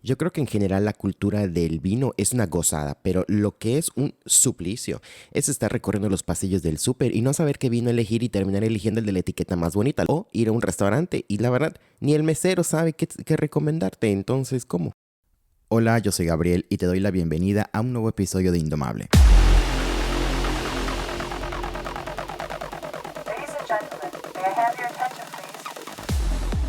Yo creo que en general la cultura del vino es una gozada, pero lo que es un suplicio es estar recorriendo los pasillos del súper y no saber qué vino elegir y terminar eligiendo el de la etiqueta más bonita. O ir a un restaurante y la verdad, ni el mesero sabe qué recomendarte, entonces, ¿cómo? Hola, yo soy Gabriel y te doy la bienvenida a un nuevo episodio de Indomable. Ladies and gentlemen, may I have your attention, please?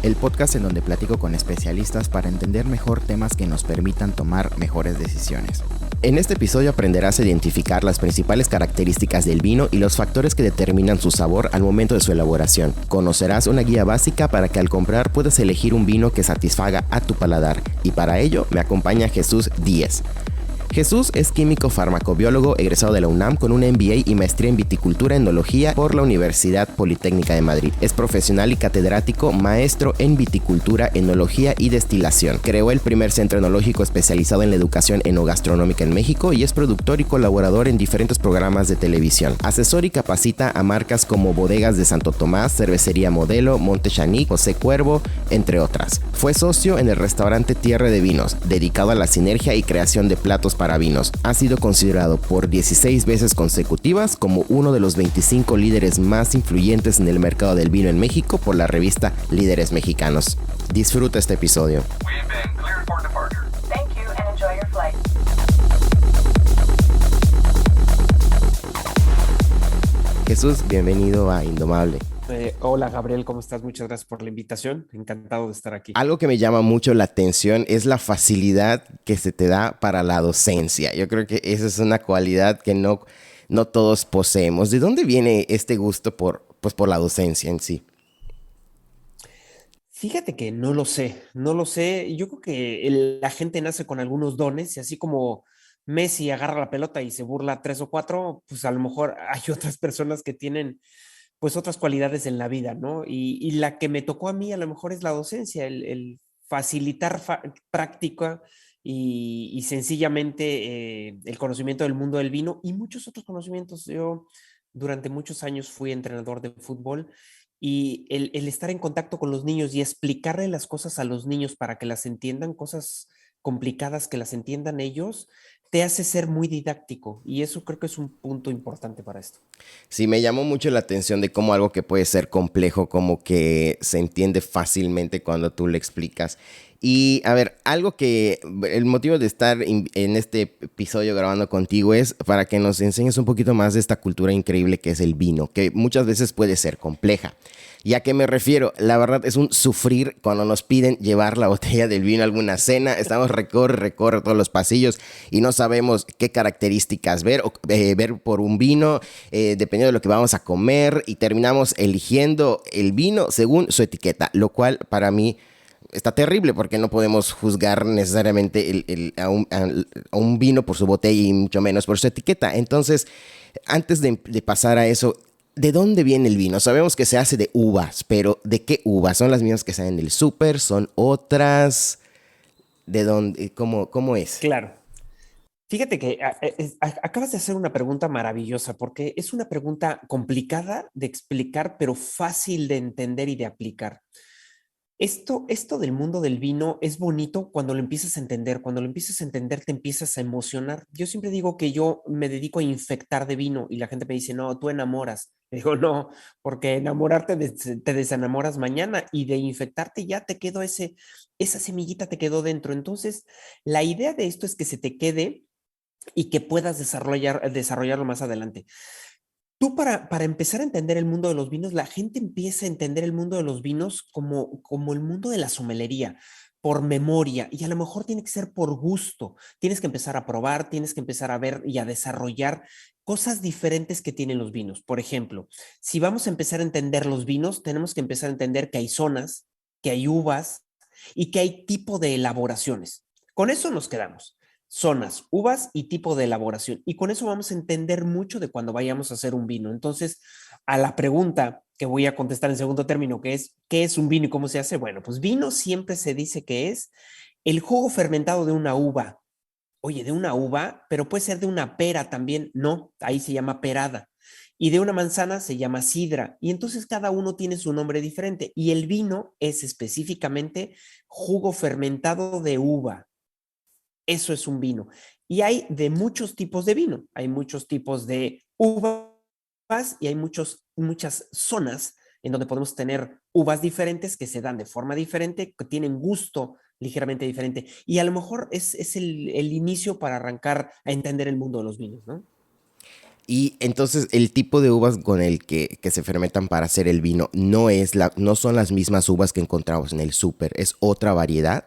El podcast en donde platico con especialistas para entender mejor temas que nos permitan tomar mejores decisiones. En este episodio aprenderás a identificar las principales características del vino y los factores que determinan su sabor al momento de su elaboración. Conocerás una guía básica para que al comprar puedas elegir un vino que satisfaga a tu paladar. Y para ello me acompaña Jesús Díez. Jesús es químico farmacobiólogo egresado de la UNAM con un MBA y maestría en viticultura y enología por la Universidad Politécnica de Madrid. Es profesional y catedrático, maestro en viticultura, enología y destilación. Creó el primer centro enológico especializado en la educación enogastronómica en México y es productor y colaborador en diferentes programas de televisión. Asesor y capacita a marcas como Bodegas de Santo Tomás, Cervecería Modelo, Monte Chanic, José Cuervo, entre otras. Fue socio en el restaurante Tierra de Vinos, dedicado a la sinergia y creación de platos para vinos. Ha sido considerado por 16 veces consecutivas como uno de los 25 líderes más influyentes en el mercado del vino en México por la revista Líderes Mexicanos. Disfruta este episodio. We've been cleared for departure. Thank you and enjoy your flight. Jesús, bienvenido a Indomable. Hola Gabriel, ¿cómo estás? Muchas gracias por la invitación. Encantado de estar aquí. Algo que me llama mucho la atención es la facilidad que se te da para la docencia. Yo creo que esa es una cualidad que no todos poseemos. ¿De dónde viene este gusto por la docencia en sí? Fíjate que no lo sé, no lo sé. Yo creo que la gente nace con algunos dones y así como Messi agarra la pelota y se burla tres o cuatro, pues a lo mejor hay otras personas que tienen pues otras cualidades en la vida, ¿no? Y la que me tocó a mí a lo mejor es la docencia, el facilitar práctica y sencillamente el conocimiento del mundo del vino y muchos otros conocimientos. Yo durante muchos años fui entrenador de fútbol y el estar en contacto con los niños y explicarle las cosas a los niños para que las entiendan, cosas complicadas que las entiendan ellos, te hace ser muy didáctico y eso creo que es un punto importante para esto. Sí, me llamó mucho la atención de cómo algo que puede ser complejo, como que se entiende fácilmente cuando tú le explicas. Y a ver, algo que el motivo de estar en este episodio grabando contigo es para que nos enseñes un poquito más de esta cultura increíble que es el vino, que muchas veces puede ser compleja. ¿Y a qué me refiero? La verdad es un sufrir cuando nos piden llevar la botella del vino a alguna cena. Estamos recorre todos los pasillos y no sabemos qué características ver, ver por un vino, dependiendo de lo que vamos a comer, y terminamos eligiendo el vino según su etiqueta, lo cual para mí está terrible porque no podemos juzgar necesariamente a un vino por su botella y mucho menos por su etiqueta. Entonces, antes de pasar a eso, ¿de dónde viene el vino? Sabemos que se hace de uvas, pero ¿de qué uvas? ¿Son las mismas que salen del súper? ¿Son otras? ¿De dónde? ¿Cómo es? Claro. Fíjate que acabas de hacer una pregunta maravillosa porque es una pregunta complicada de explicar, pero fácil de entender y de aplicar. Esto del mundo del vino es bonito cuando lo empiezas a entender. Cuando lo empiezas a entender, te empiezas a emocionar. Yo siempre digo que yo me dedico a infectar de vino y la gente me dice, no, tú enamoras. Le digo, no, porque enamorarte te desenamoras mañana y de infectarte ya te quedó esa semillita te quedó dentro. Entonces, la idea de esto es que se te quede y que puedas desarrollarlo más adelante. Tú para empezar a entender el mundo de los vinos, la gente empieza a entender el mundo de los vinos como el mundo de la somelería, por memoria, y a lo mejor tiene que ser por gusto. Tienes que empezar a probar, tienes que empezar a ver y a desarrollar cosas diferentes que tienen los vinos. Por ejemplo, si vamos a empezar a entender los vinos, tenemos que empezar a entender que hay zonas, que hay uvas y que hay tipo de elaboraciones. Con eso nos quedamos zonas, uvas y tipo de elaboración. Y con eso vamos a entender mucho de cuando vayamos a hacer un vino. Entonces, a la pregunta que voy a contestar en segundo término, que es, ¿qué es un vino y cómo se hace? Bueno, pues vino siempre se dice que es el jugo fermentado de una uva. Oye, de una uva, pero puede ser de una pera también. No, ahí se llama perada. Y de una manzana se llama sidra. Y entonces cada uno tiene su nombre diferente. Y el vino es específicamente jugo fermentado de uva. Eso es un vino. Y hay de muchos tipos de vino. Hay muchos tipos de uvas y hay muchas zonas en donde podemos tener uvas diferentes que se dan de forma diferente, que tienen gusto ligeramente diferente. Y a lo mejor es el inicio para arrancar a entender el mundo de los vinos, ¿no? Y entonces el tipo de uvas con el que se fermentan para hacer el vino no son las mismas uvas que encontramos en el súper, es otra variedad.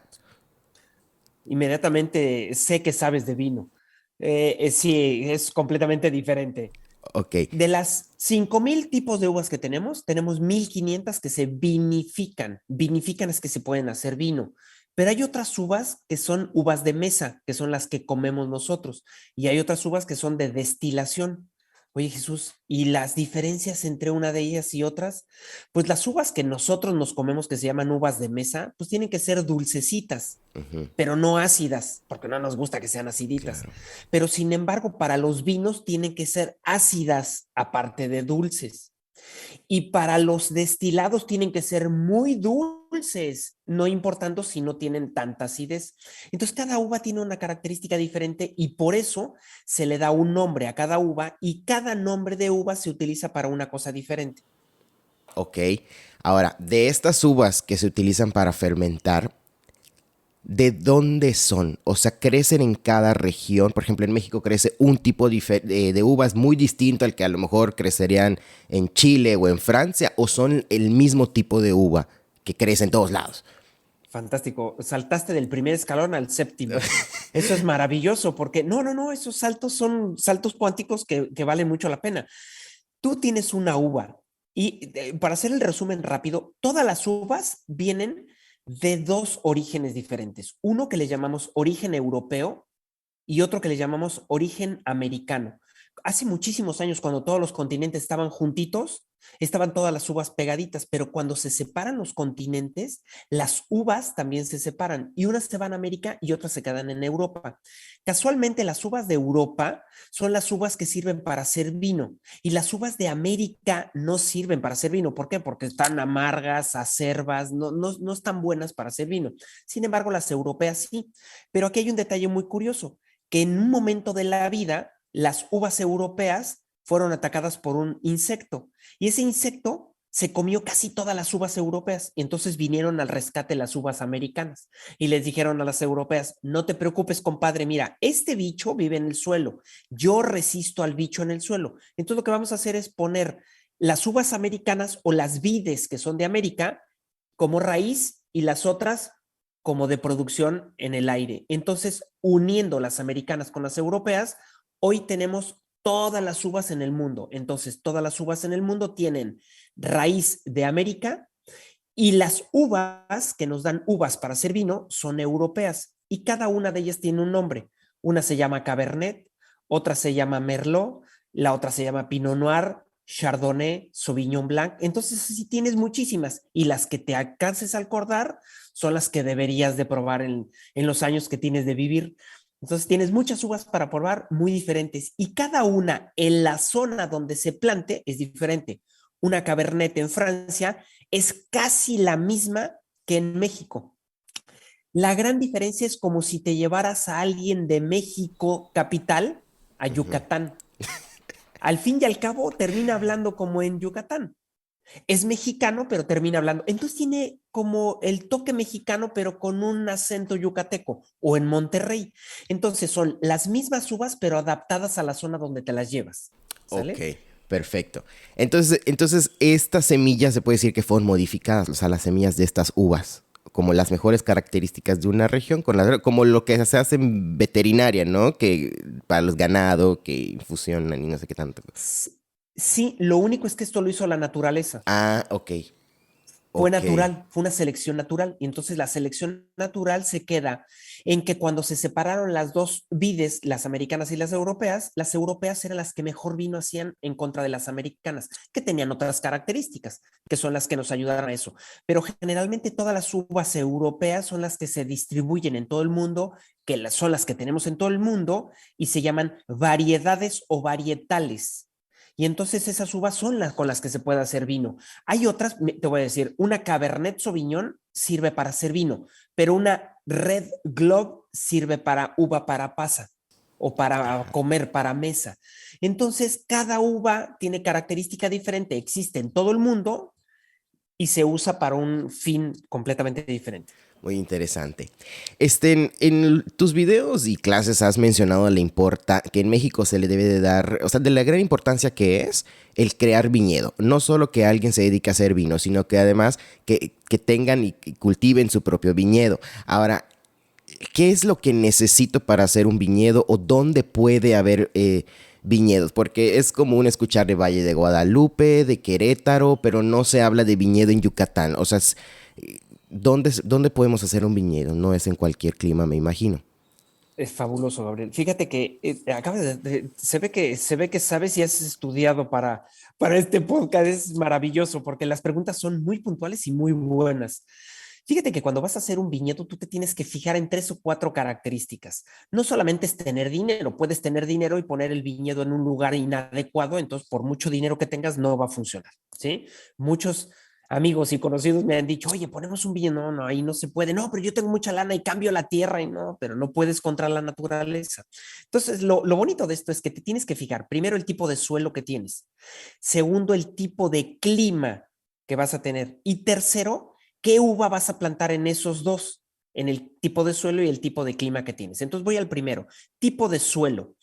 Inmediatamente sé que sabes de vino. Sí, es completamente diferente. Ok, De las 5,000 tipos de uvas que tenemos 1,500 que se vinifican. Vinifican es que se pueden hacer vino. Pero hay otras uvas que son uvas de mesa, que son las que comemos nosotros. Y hay otras uvas que son de destilación. Oye, Jesús, ¿y las diferencias entre una de ellas y otras? Pues las uvas que nosotros nos comemos, que se llaman uvas de mesa, pues tienen que ser dulcecitas, ujú, pero no ácidas, porque no nos gusta que sean aciditas. claro. Pero sin embargo, para los vinos tienen que ser ácidas, aparte de dulces. Y para los destilados tienen que ser muy dulces, no importando si no tienen tanta acidez. Entonces, cada uva tiene una característica diferente y por eso se le da un nombre a cada uva y cada nombre de uva se utiliza para una cosa diferente. Ok, ahora, de estas uvas que se utilizan para fermentar, ¿de dónde son? O sea, ¿crecen en cada región? Por ejemplo, en México crece un tipo de uvas muy distinto al que a lo mejor crecerían en Chile o en Francia, o son el mismo tipo de uva que crece en todos lados. Fantástico. Saltaste del primer escalón al séptimo. Eso es maravilloso porque no, esos saltos son saltos cuánticos que valen mucho la pena. Tú tienes una uva y para hacer el resumen rápido, todas las uvas vienen de dos orígenes diferentes. Uno que le llamamos origen europeo y otro que le llamamos origen americano. Hace muchísimos años, cuando todos los continentes estaban juntitos, estaban todas las uvas pegaditas, pero cuando se separan los continentes, las uvas también se separan y unas se van a América y otras se quedan en Europa. Casualmente, las uvas de Europa son las uvas que sirven para hacer vino y las uvas de América no sirven para hacer vino. ¿Por qué? Porque están amargas, acerbas, no están buenas para hacer vino. Sin embargo, las europeas sí. Pero aquí hay un detalle muy curioso que en un momento de la vida las uvas europeas fueron atacadas por un insecto y ese insecto se comió casi todas las uvas europeas y entonces vinieron al rescate las uvas americanas y les dijeron a las europeas, no te preocupes compadre, mira, este bicho vive en el suelo, yo resisto al bicho en el suelo, entonces lo que vamos a hacer es poner las uvas americanas o las vides que son de América como raíz y las otras como de producción en el aire. Entonces, uniendo las americanas con las europeas, hoy tenemos todas las uvas en el mundo. Entonces, todas las uvas en el mundo tienen raíz de América y las uvas que nos dan uvas para hacer vino son europeas y cada una de ellas tiene un nombre. Una se llama Cabernet, otra se llama Merlot, la otra se llama Pinot Noir, Chardonnay, Sauvignon Blanc. Entonces, sí tienes muchísimas y las que te alcances a acordar son las que deberías de probar en los años que tienes de vivir. Entonces, tienes muchas uvas para probar muy diferentes y cada una en la zona donde se plante es diferente. Una Cabernet en Francia es casi la misma que en México. La gran diferencia es como si te llevaras a alguien de México capital a Yucatán. Al fin y al cabo termina hablando como en Yucatán. Es mexicano, pero termina hablando. Entonces tiene como el toque mexicano, pero con un acento yucateco o en Monterrey. Entonces son las mismas uvas, pero adaptadas a la zona donde te las llevas. Ok, ¿Sale? perfecto. Entonces estas semillas se puede decir que fueron modificadas, o sea, las semillas de estas uvas, como las mejores características de una región, como lo que se hace en veterinaria, ¿no? Que para los ganado, que infusionan y no sé qué tanto. Sí, lo único es que esto lo hizo la naturaleza. Ah, ok, Fue ok. natural, fue una selección natural. Y entonces la selección natural se queda en que cuando se separaron las dos vides, las americanas y las europeas eran las que mejor vino hacían en contra de las americanas, que tenían otras características, que son las que nos ayudaron a eso. Pero generalmente todas las uvas europeas son las que se distribuyen en todo el mundo, que son las que tenemos en todo el mundo y se llaman variedades o varietales. Y entonces esas uvas son las con las que se puede hacer vino. Hay otras, te voy a decir, una Cabernet Sauvignon sirve para hacer vino, pero una Red Globe sirve para uva para pasa o para comer, para mesa. Entonces, cada uva tiene característica diferente, existe en todo el mundo y se usa para un fin completamente diferente. Muy interesante. En tus videos y clases has mencionado que en México se le debe de dar, o sea, de la gran importancia que es el crear viñedo. No solo que alguien se dedique a hacer vino, sino que además que tengan y cultiven su propio viñedo. Ahora, ¿qué es lo que necesito para hacer un viñedo o dónde puede haber viñedos? Porque es común escuchar de Valle de Guadalupe, de Querétaro, pero no se habla de viñedo en Yucatán. O sea, ¿dónde podemos hacer un viñedo? No es en cualquier clima, me imagino. Es fabuloso, Gabriel. Fíjate que se ve que sabes y has estudiado para este podcast. Es maravilloso porque las preguntas son muy puntuales y muy buenas. Fíjate que cuando vas a hacer un viñedo, tú te tienes que fijar en 3 o 4 características. No solamente es tener dinero, puedes tener dinero y poner el viñedo en un lugar inadecuado, entonces por mucho dinero que tengas no va a funcionar, ¿sí? Muchos amigos y conocidos me han dicho, oye, ponemos un viñedo, no, no, ahí no se puede, no, pero yo tengo mucha lana y cambio la tierra y no, pero no puedes contra la naturaleza. Entonces, lo bonito de esto es que te tienes que fijar, primero, el tipo de suelo que tienes, segundo, el tipo de clima que vas a tener y tercero, ¿qué uva vas a plantar en esos dos? En el tipo de suelo y el tipo de clima que tienes. Entonces voy al primero, tipo de suelo.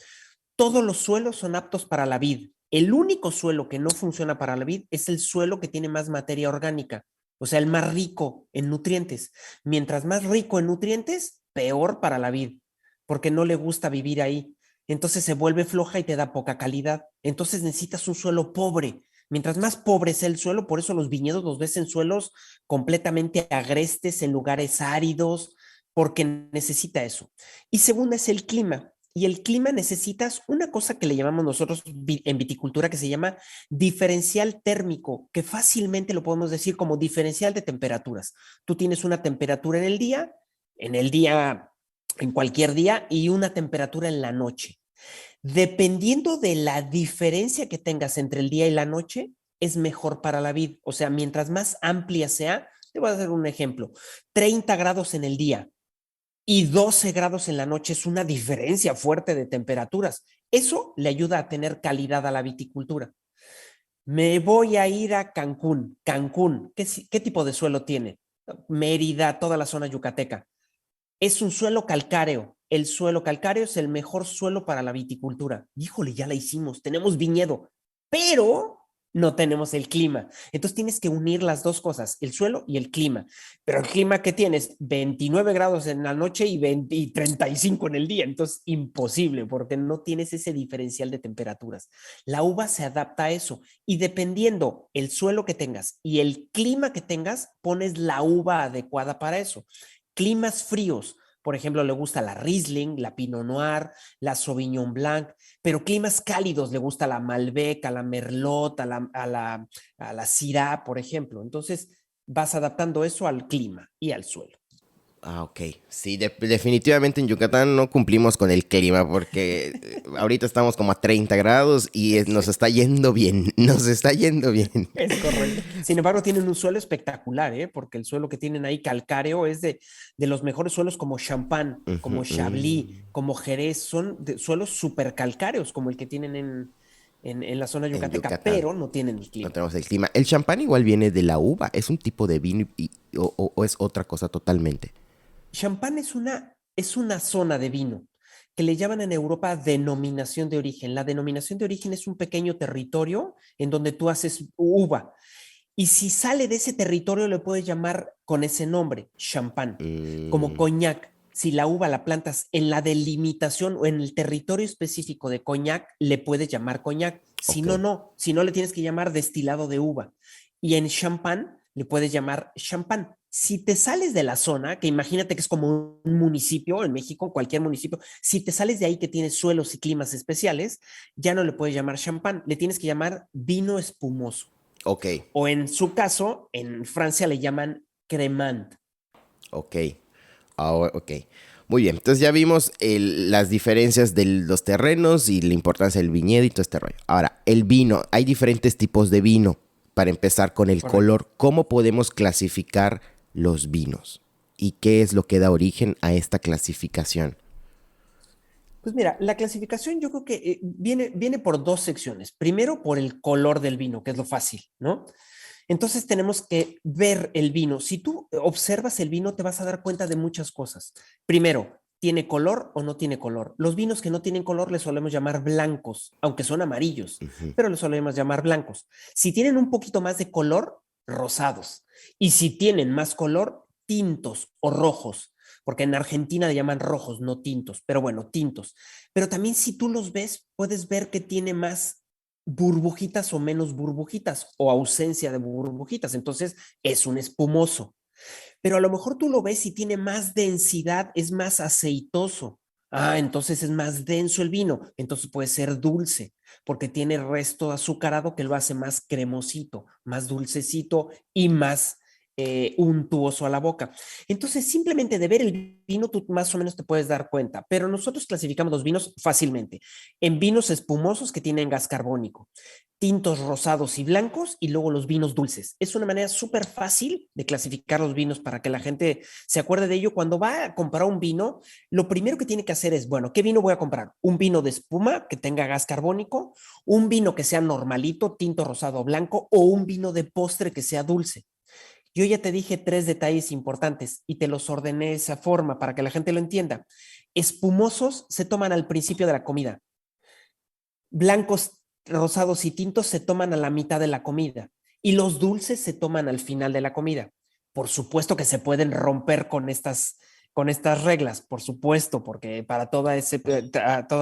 Todos los suelos son aptos para la vid. El único suelo que no funciona para la vid es el suelo que tiene más materia orgánica, o sea, el más rico en nutrientes. Mientras más rico en nutrientes, peor para la vid, porque no le gusta vivir ahí. Entonces se vuelve floja y te da poca calidad. Entonces necesitas un suelo pobre. Mientras más pobre sea el suelo, por eso los viñedos los ves en suelos completamente agrestes, en lugares áridos, porque necesita eso. Y segunda es el clima. Y el clima necesitas una cosa que le llamamos nosotros en viticultura que se llama diferencial térmico, que fácilmente lo podemos decir como diferencial de temperaturas. Tú tienes una temperatura en el día, en cualquier día, y una temperatura en la noche. Dependiendo de la diferencia que tengas entre el día y la noche, es mejor para la vid. O sea, mientras más amplia sea, te voy a dar un ejemplo, 30 grados en el día y 12 grados en la noche es una diferencia fuerte de temperaturas. Eso le ayuda a tener calidad a la viticultura. Me voy a ir a Cancún. Cancún, ¿qué tipo de suelo tiene? Mérida, toda la zona yucateca. Es un suelo calcáreo. El suelo calcáreo es el mejor suelo para la viticultura. Híjole, ya la hicimos, tenemos viñedo, pero no tenemos el clima. Entonces tienes que unir las dos cosas, el suelo y el clima. Pero el clima que tienes, 29 grados en la noche y 35 en el día. Entonces, imposible porque no tienes ese diferencial de temperaturas. La uva se adapta a eso y dependiendo el suelo que tengas y el clima que tengas, pones la uva adecuada para eso. Climas fríos, por ejemplo, le gusta la Riesling, la Pinot Noir, la Sauvignon Blanc, pero climas cálidos le gusta la Malbec, a la Merlot, a la Syrah, por ejemplo. Entonces, vas adaptando eso al clima y al suelo. Ah, ok. Sí, definitivamente en Yucatán no cumplimos con el clima porque ahorita estamos como a 30 grados y nos está yendo bien, nos está yendo bien. Es correcto. Sin embargo, tienen un suelo espectacular, ¿eh? Porque el suelo que tienen ahí calcáreo es de los mejores suelos como Champagne, como Chablis, como Jerez. Son suelos súper calcáreos como el que tienen en la zona yucateca, pero no tienen el clima. No tenemos el clima. El champán igual viene de la uva, es un tipo de vino o es otra cosa totalmente. Champán es una zona de vino que le llaman en Europa denominación de origen. La denominación de origen es un pequeño territorio en donde tú haces uva. Y si sale de ese territorio, le puedes llamar con ese nombre, champán, como coñac. Si la uva la plantas en la delimitación o en el territorio específico de coñac, le puedes llamar coñac. Si Ok. no, no. Si no, le tienes que llamar destilado de uva. Y en champán, le puedes llamar champán. Si te sales de la zona, que imagínate que es como un municipio en México, cualquier municipio, si te sales de ahí que tiene suelos y climas especiales, ya no le puedes llamar champán, le tienes que llamar vino espumoso. Ok, O en su caso, en Francia le llaman cremant. ok. Ok. Muy bien, entonces ya vimos las diferencias de los terrenos y la importancia del viñedo y todo este rollo. Ahora, el vino, hay diferentes tipos de vino. Para empezar con el Correcto. color, ¿cómo podemos clasificar los vinos? y qué es lo que da origen a esta clasificación? Pues mira, la clasificación yo creo que viene por dos secciones. Primero, por el color del vino, que es lo fácil, ¿no? Entonces tenemos que ver el vino. Si tú observas el vino, te vas a dar cuenta de muchas cosas. Primero, ¿tiene color o no tiene color? Los vinos que no tienen color les solemos llamar blancos, aunque son amarillos, Ujú. pero les solemos llamar blancos. Si tienen un poquito más de color, rosados. Y si tienen más color, tintos o rojos, porque en Argentina le llaman rojos, no tintos, pero bueno, tintos. Pero también si tú los ves, puedes ver que tiene más burbujitas o menos burbujitas o ausencia de burbujitas. Entonces es un espumoso. Pero a lo mejor tú lo ves y tiene más densidad, es más aceitoso. Ah, entonces es más denso el vino. Entonces puede ser dulce porque tiene resto azucarado que lo hace más cremosito, más dulcecito y más untuoso a la boca. Entonces, simplemente de ver el vino, tú más o menos te puedes dar cuenta, pero nosotros clasificamos los vinos fácilmente en vinos espumosos que tienen gas carbónico, tintos rosados y blancos y luego los vinos dulces. Es una manera súper fácil de clasificar los vinos para que la gente se acuerde de ello. Cuando va a comprar un vino, lo primero que tiene que hacer es, bueno, ¿qué vino voy a comprar? Un vino de espuma que tenga gas carbónico, un vino que sea normalito, tinto, rosado o blanco, o un vino de postre que sea dulce. Yo ya te dije tres detalles importantes y te los ordené de esa forma para que la gente lo entienda. Espumosos se toman al principio de la comida. Blancos, rosados y tintos se toman a la mitad de la comida. Y los dulces se toman al final de la comida. Por supuesto que se pueden romper con estas reglas, por supuesto, porque para toda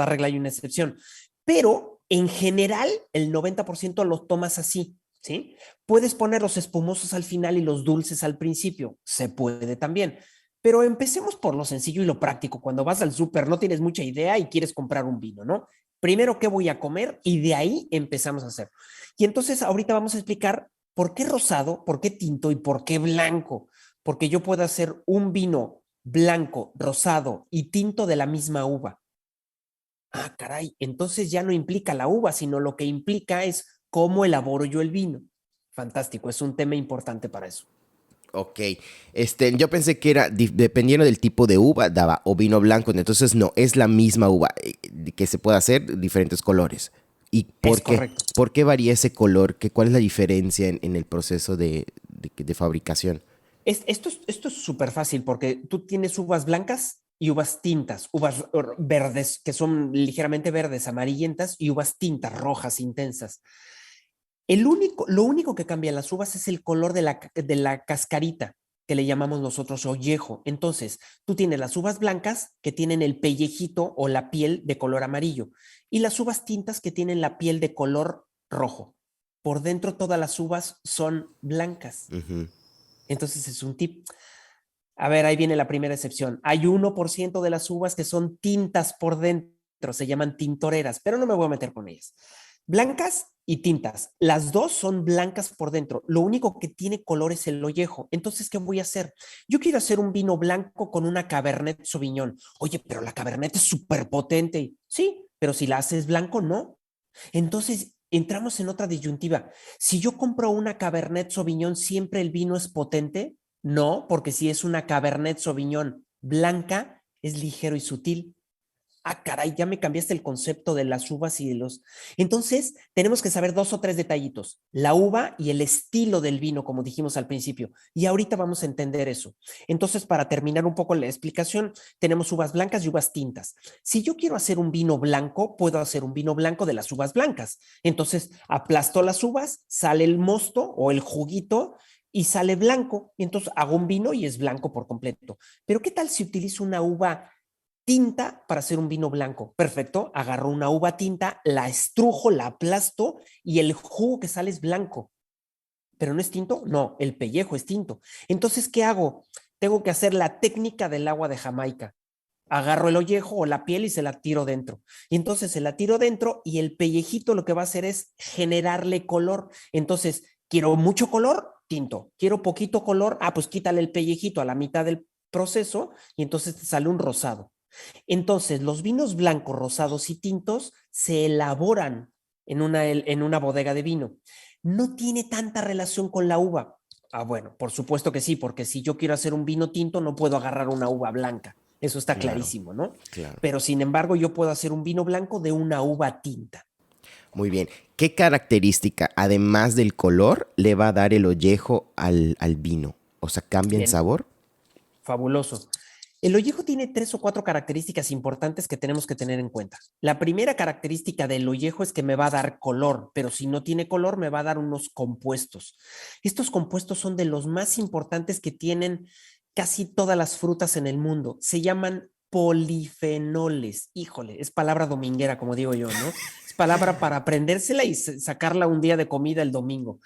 regla hay una excepción. Pero en general, el 90% los tomas así. ¿Sí? Puedes poner los espumosos al final y los dulces al principio, se puede también. Pero empecemos por lo sencillo y lo práctico. Cuando vas al súper no tienes mucha idea y quieres comprar un vino, ¿no? Primero, ¿qué voy a comer? Y de ahí empezamos a hacer. Y entonces ahorita vamos a explicar por qué rosado, por qué tinto y por qué blanco. Porque yo puedo hacer un vino blanco, rosado y tinto de la misma uva. Ah, caray, entonces ya no implica la uva, sino lo que implica es cómo elaboro yo el vino. Fantástico, es un tema importante para eso. Ok, yo pensé que era dependiendo del tipo de uva, daba o vino blanco, entonces no, es la misma uva que se puede hacer diferentes colores. ¿Y Es correcto. por qué varía ese color? ¿Cuál es la diferencia en el proceso de fabricación? Esto es súper fácil porque tú tienes uvas blancas y uvas tintas, uvas verdes que son ligeramente verdes, amarillentas y uvas tintas rojas intensas. Lo único que cambia en las uvas es el color de la cascarita, que le llamamos nosotros ollejo. Entonces, tú tienes las uvas blancas que tienen el pellejito o la piel de color amarillo y las uvas tintas que tienen la piel de color rojo. Por dentro todas las uvas son blancas. Ujú. Entonces es un tip. A ver, ahí viene la primera excepción. Hay 1% de las uvas que son tintas por dentro, se llaman tintoreras, pero no me voy a meter con ellas. Blancas y tintas. Las dos son blancas por dentro. Lo único que tiene color es el ollejo. Entonces, ¿qué voy a hacer? Yo quiero hacer un vino blanco con una Cabernet Sauvignon. Oye, pero la Cabernet es súper potente. Sí, pero si la haces blanco, no. Entonces, entramos en otra disyuntiva. Si yo compro una Cabernet Sauvignon, ¿siempre el vino es potente? No, porque si es una Cabernet Sauvignon blanca, es ligero y sutil. Ah, caray, ya me cambiaste el concepto de las uvas y de los... Entonces, tenemos que saber dos o tres detallitos. La uva y el estilo del vino, como dijimos al principio. Y ahorita vamos a entender eso. Entonces, para terminar un poco la explicación, tenemos uvas blancas y uvas tintas. Si yo quiero hacer un vino blanco, puedo hacer un vino blanco de las uvas blancas. Entonces, aplasto las uvas, sale el mosto o el juguito y sale blanco. Y entonces hago un vino y es blanco por completo. Pero ¿qué tal si utilizo una uva tinta para hacer un vino blanco? Perfecto, agarro una uva tinta, la estrujo, la aplasto y el jugo que sale es blanco. ¿Pero no es tinto? No, el pellejo es tinto. Entonces, ¿qué hago? Tengo que hacer la técnica del agua de Jamaica. Agarro el ollejo o la piel y se la tiro dentro. Y entonces se la tiro dentro y el pellejito lo que va a hacer es generarle color. Entonces, quiero mucho color, tinto. Quiero poquito color, pues quítale el pellejito a la mitad del proceso y entonces te sale un rosado. Entonces, los vinos blancos, rosados y tintos se elaboran en una bodega de vino. No tiene tanta relación con la uva. Ah, bueno, por supuesto que sí, porque si yo quiero hacer un vino tinto, no puedo agarrar una uva blanca. Eso está Claro, clarísimo, ¿no? claro. Pero sin embargo, yo puedo hacer un vino blanco de una uva tinta. Muy bien. ¿Qué característica, además del color, le va a dar el ollejo al vino? O sea, ¿cambia en Bien, sabor? fabuloso. El ollejo tiene 3 o 4 características importantes que tenemos que tener en cuenta. La primera característica del ollejo es que me va a dar color, pero si no tiene color, me va a dar unos compuestos. Estos compuestos son de los más importantes que tienen casi todas las frutas en el mundo. Se llaman polifenoles. Híjole, es palabra dominguera, como digo yo, ¿no? Es palabra para aprendérsela y sacarla un día de comida el domingo.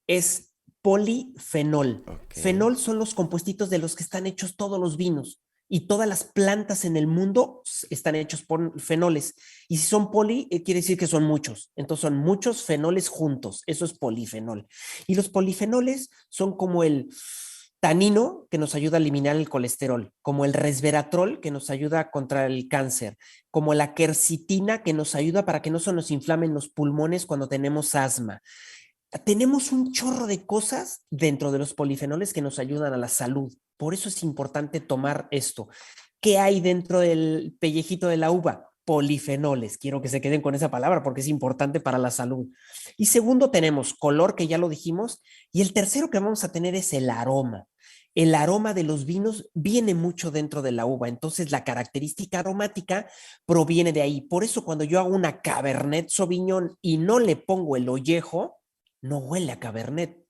Es polifenol. Ok. Fenol son los compuestitos de los que están hechos todos los vinos y todas las plantas en el mundo están hechos por fenoles. Y si son poli, quiere decir que son muchos. Entonces son muchos fenoles juntos. Eso es polifenol. Y los polifenoles son como el tanino que nos ayuda a eliminar el colesterol, como el resveratrol que nos ayuda contra el cáncer, como la quercitina que nos ayuda para que no se nos inflamen los pulmones cuando tenemos asma. Tenemos un chorro de cosas dentro de los polifenoles que nos ayudan a la salud. Por eso es importante tomar esto. ¿Qué hay dentro del pellejito de la uva? Polifenoles. Quiero que se queden con esa palabra porque es importante para la salud. Y segundo, tenemos color, que ya lo dijimos. Y el tercero que vamos a tener es el aroma. El aroma de los vinos viene mucho dentro de la uva. Entonces, la característica aromática proviene de ahí. Por eso, cuando yo hago una Cabernet Sauvignon y no le pongo el ollejo, no huele a Cabernet.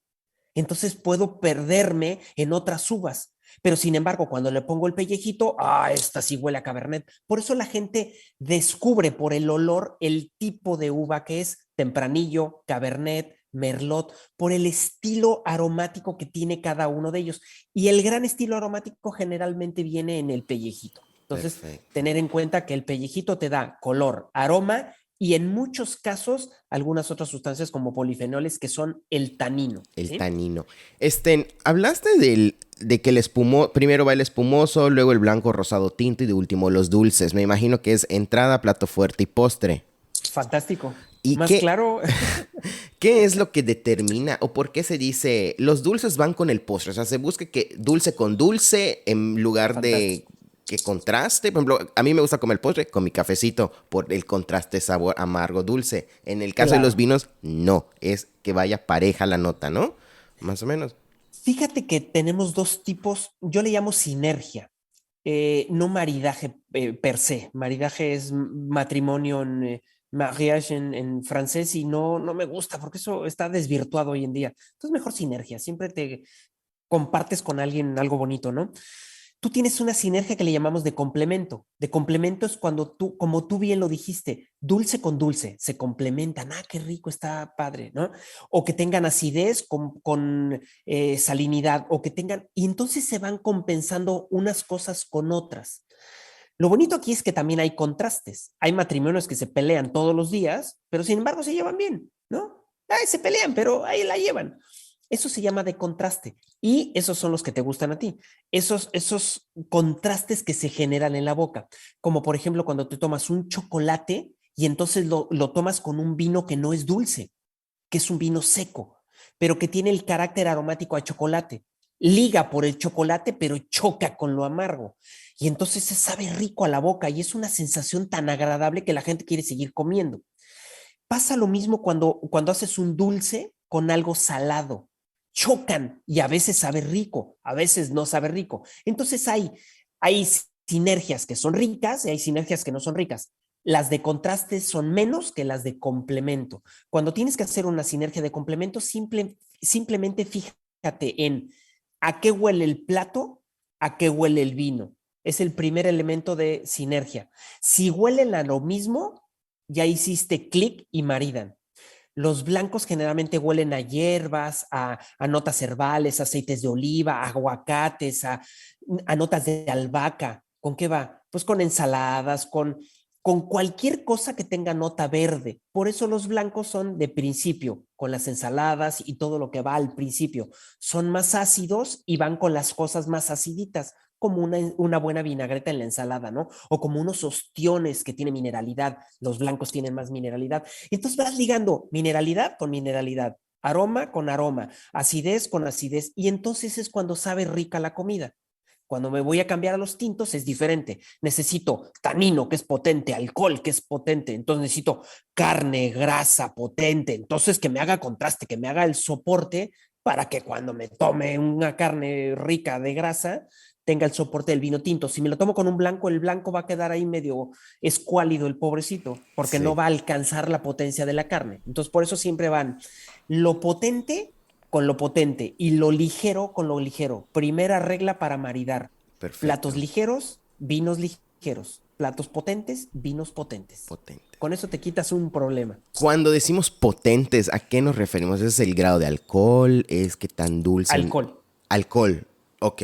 Entonces puedo perderme en otras uvas. Pero sin embargo, cuando le pongo el pellejito, esta sí huele a Cabernet. Por eso la gente descubre por el olor el tipo de uva que es Tempranillo, Cabernet, Merlot, por el estilo aromático que tiene cada uno de ellos. Y el gran estilo aromático generalmente viene en el pellejito. Entonces, Perfecto. tener en cuenta que el pellejito te da color, aroma y en muchos casos algunas otras sustancias como polifenoles que son el tanino, El ¿sí? tanino. Hablaste de que el primero va el espumoso, luego el blanco, rosado, tinto y de último los dulces. Me imagino que es entrada, plato fuerte y postre. Fantástico. ¿Y Más claro, qué es lo que determina o por qué se dice los dulces van con el postre? O sea, se busca que dulce con dulce en lugar de fantástico. que contraste. Por ejemplo, a mí me gusta comer postre con mi cafecito por el contraste sabor amargo dulce. En el caso de los Claro. vinos, no. Es que vaya pareja la nota, ¿no? Más o menos. Fíjate que tenemos dos tipos, yo le llamo sinergia, no maridaje per se. Maridaje es matrimonio mariage en francés y no me gusta porque eso está desvirtuado hoy en día. Entonces mejor sinergia, siempre te compartes con alguien algo bonito, ¿no? Tú tienes una sinergia que le llamamos de complemento. De complemento es cuando tú, como tú bien lo dijiste, dulce con dulce, se complementan. Ah, qué rico, está padre, ¿no? O que tengan acidez con salinidad, o que tengan, y entonces se van compensando unas cosas con otras. Lo bonito aquí es que también hay contrastes. Hay matrimonios que se pelean todos los días, pero sin embargo se llevan bien, ¿no? Ay, se pelean, pero ahí la llevan. Eso se llama de contraste. Y esos son los que te gustan a ti. Esos contrastes que se generan en la boca. Como por ejemplo cuando te tomas un chocolate y entonces lo tomas con un vino que no es dulce, que es un vino seco, pero que tiene el carácter aromático a chocolate. Liga por el chocolate, pero choca con lo amargo. Y entonces se sabe rico a la boca y es una sensación tan agradable que la gente quiere seguir comiendo. Pasa lo mismo cuando haces un dulce con algo salado. Chocan y a veces sabe rico, a veces no sabe rico. Entonces hay sinergias que son ricas y hay sinergias que no son ricas. Las de contraste son menos que las de complemento. Cuando tienes que hacer una sinergia de complemento, simplemente fíjate en a qué huele el plato, a qué huele el vino. Es el primer elemento de sinergia. Si huelen a lo mismo, ya hiciste clic y maridan. Los blancos generalmente huelen a hierbas, a notas herbales, aceites de oliva, aguacates, a notas de albahaca. ¿Con qué va? Pues con ensaladas, con cualquier cosa que tenga nota verde. Por eso los blancos son de principio, con las ensaladas y todo lo que va al principio. Son más ácidos y van con las cosas más aciditas, como una buena vinagreta en la ensalada, ¿no? O como unos ostiones que tienen mineralidad. Los blancos tienen más mineralidad. Entonces vas ligando mineralidad con mineralidad. aroma con aroma, acidez con acidez, y entonces es cuando sabe rica la comida. Cuando me voy a cambiar a los tintos es diferente. Necesito tanino, que es potente, alcohol, que es potente. Entonces necesito carne, grasa, potente. Entonces que me haga contraste, que me haga el soporte para que cuando me tome una carne rica de grasa tenga el soporte del vino tinto. Si me lo tomo con un blanco, el blanco va a quedar ahí medio escuálido el pobrecito, porque no Sí. va a alcanzar la potencia de la carne. Entonces por eso siempre van lo potente con lo potente y lo ligero con lo ligero. Primera regla para maridar. Platos Perfecto. ligeros, vinos ligeros. Platos potentes, vinos potentes. Potente. Con eso te quitas un problema. Cuando decimos potentes, ¿a qué nos referimos? ¿Es el grado de alcohol? ¿Es qué tan dulce? Alcohol. Alcohol. Ok.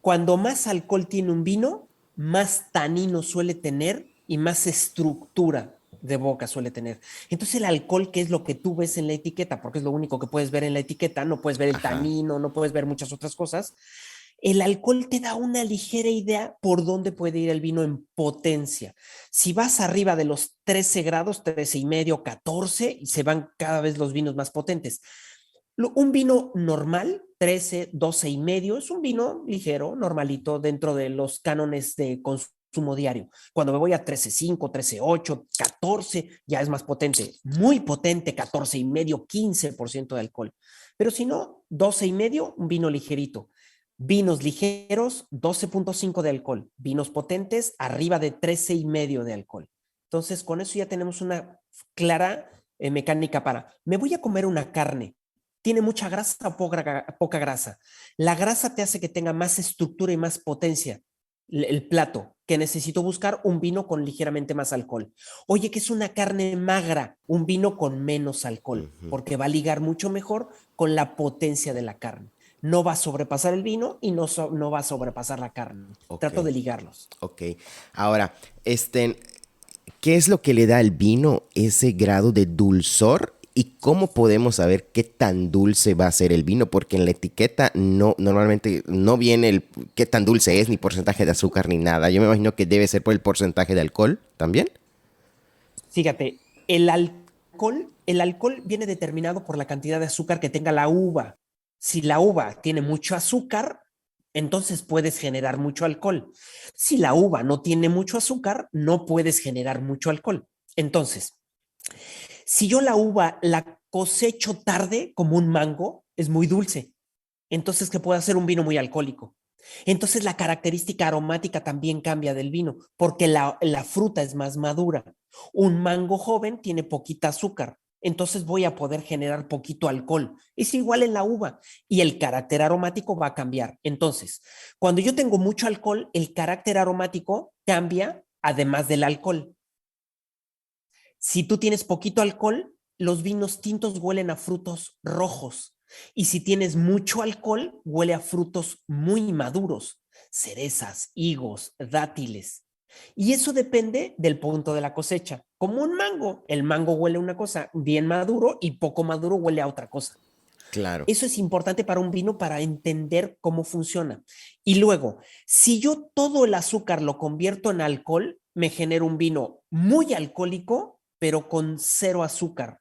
Cuando más alcohol tiene un vino, más tanino suele tener y más estructura de boca suele tener. Entonces el alcohol, que es lo que tú ves en la etiqueta, porque es lo único que puedes ver en la etiqueta, no puedes ver el Ajá. tanino, no puedes ver muchas otras cosas. El alcohol te da una ligera idea por dónde puede ir el vino en potencia. Si vas arriba de los 13 grados, 13 y medio, 14, y se van cada vez los vinos más potentes. Un vino normal, 13, 12 y medio, es un vino ligero, normalito, dentro de los cánones de consumo diario. Cuando me voy a 13.5, 13.8, 14, ya es más potente, muy potente, 14 y medio, 15% de alcohol. Pero si no, 12 y medio, un vino ligerito. Vinos ligeros, 12.5 de alcohol. Vinos potentes, arriba de 13 y medio de alcohol. Entonces, con eso ya tenemos una clara mecánica para, me voy a comer una carne. ¿Tiene mucha grasa o poca grasa? La grasa te hace que tenga más estructura y más potencia el plato, que necesito buscar un vino con ligeramente más alcohol. Oye, que es una carne magra, un vino con menos alcohol, porque va a ligar mucho mejor con la potencia de la carne. No va a sobrepasar el vino y no va a sobrepasar la carne. Ok. Trato de ligarlos. Ok. Ahora, ¿qué es lo que le da al vino ese grado de dulzor? ¿Y cómo podemos saber qué tan dulce va a ser el vino? Porque en la etiqueta normalmente no viene el qué tan dulce es, ni porcentaje de azúcar, ni nada. Yo me imagino que debe ser por el porcentaje de alcohol también. Fíjate, el alcohol viene determinado por la cantidad de azúcar que tenga la uva. Si la uva tiene mucho azúcar, entonces puedes generar mucho alcohol. Si la uva no tiene mucho azúcar, no puedes generar mucho alcohol. Entonces, si yo la uva la cosecho tarde, como un mango, es muy dulce. Entonces, ¿qué puede hacer un vino muy alcohólico? Entonces, la característica aromática también cambia del vino, porque la fruta es más madura. Un mango joven tiene poquita azúcar, entonces voy a poder generar poquito alcohol. Es igual en la uva y el carácter aromático va a cambiar. Entonces, cuando yo tengo mucho alcohol, el carácter aromático cambia además del alcohol. Si tú tienes poquito alcohol, los vinos tintos huelen a frutos rojos. Y si tienes mucho alcohol, huele a frutos muy maduros, cerezas, higos, dátiles. Y eso depende del punto de la cosecha. Como un mango, el mango huele a una cosa bien maduro y poco maduro huele a otra cosa. Claro. Eso es importante para un vino para entender cómo funciona. Y luego, si yo todo el azúcar lo convierto en alcohol, me genero un vino muy alcohólico, pero con cero azúcar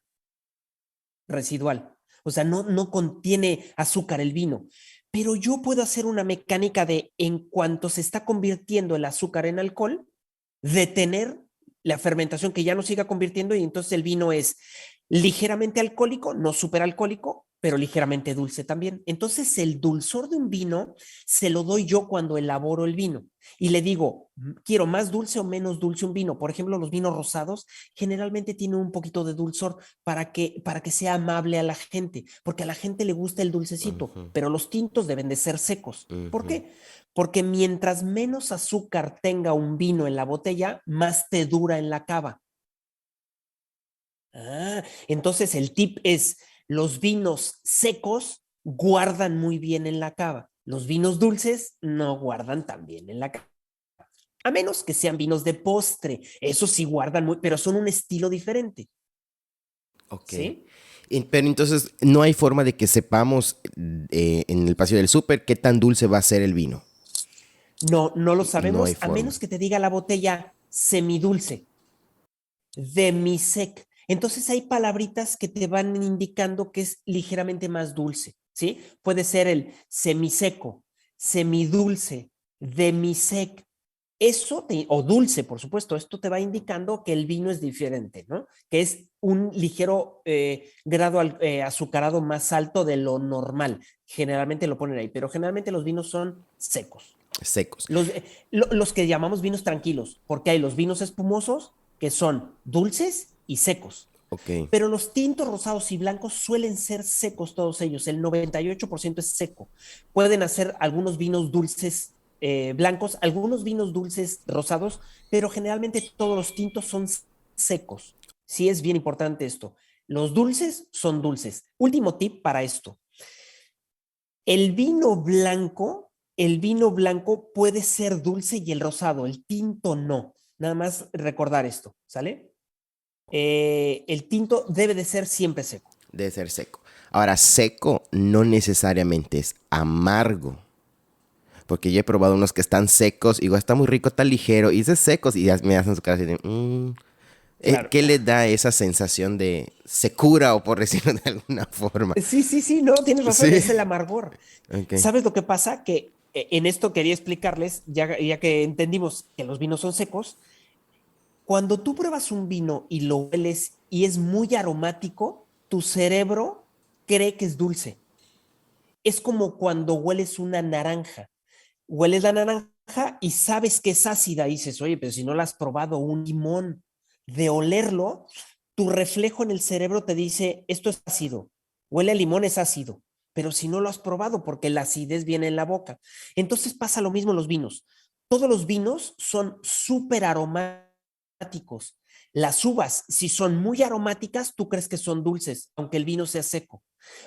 residual. O sea, no contiene azúcar el vino. Pero yo puedo hacer una mecánica de, en cuanto se está convirtiendo el azúcar en alcohol, detener la fermentación que ya no siga convirtiendo y entonces el vino es ligeramente alcohólico, no súper alcohólico, pero ligeramente dulce también. Entonces el dulzor de un vino se lo doy yo cuando elaboro el vino y le digo, quiero más dulce o menos dulce un vino. Por ejemplo, los vinos rosados generalmente tienen un poquito de dulzor para que sea amable a la gente, porque a la gente le gusta el dulcecito, pero los tintos deben de ser secos. ¿Por qué? Porque mientras menos azúcar tenga un vino en la botella, más te dura en la cava. Entonces el tip es, los vinos secos guardan muy bien en la cava. Los vinos dulces no guardan tan bien en la cava. A menos que sean vinos de postre. Eso sí guardan muy, pero son un estilo diferente. Ok. ¿Sí? Pero entonces no hay forma de que sepamos en el pasillo del súper qué tan dulce va a ser el vino. No lo No sabemos, hay a forma. menos que te diga la botella semidulce, demisec. Entonces hay palabritas que te van indicando que es ligeramente más dulce, ¿sí? Puede ser el semiseco, semidulce, demisec. O dulce, por supuesto, esto te va indicando que el vino es diferente, ¿no? Que es un ligero grado azucarado más alto de lo normal. Generalmente lo ponen ahí, pero generalmente los vinos son secos. Secos. Los que llamamos vinos tranquilos, porque hay los vinos espumosos que son dulces y secos. Ok. Pero los tintos, rosados y blancos suelen ser secos todos ellos. El 98% es seco. Pueden hacer algunos vinos dulces blancos, algunos vinos dulces rosados, pero generalmente todos los tintos son secos. Sí es bien importante esto. Los dulces son dulces. Último tip para esto. El vino blanco, el vino blanco puede ser dulce y el rosado, el tinto no. Nada más recordar esto, ¿sale? El tinto debe de ser siempre seco. Debe ser seco. Ahora, seco no necesariamente es amargo. Porque yo he probado unos que están secos y digo, está muy rico, está ligero. Y dice secos y ya me hacen su cara así de, Claro. ¿qué le da esa sensación de secura o por decirlo de alguna forma? Sí, no, tienes razón, Sí. es el amargor. Ok. ¿Sabes lo que pasa? Que en esto quería explicarles, ya que entendimos que los vinos son secos, cuando tú pruebas un vino y lo hueles y es muy aromático, tu cerebro cree que es dulce. Es como cuando hueles una naranja. Hueles la naranja y sabes que es ácida. Y dices, oye, pero si no la has probado, un limón, de olerlo, tu reflejo en el cerebro te dice, esto es ácido. Huele a limón, es ácido. Pero si no lo has probado, porque la acidez viene en la boca. Entonces pasa lo mismo en los vinos. Todos los vinos son súper aromáticos. Las uvas, si son muy aromáticas, tú crees que son dulces, aunque el vino sea seco.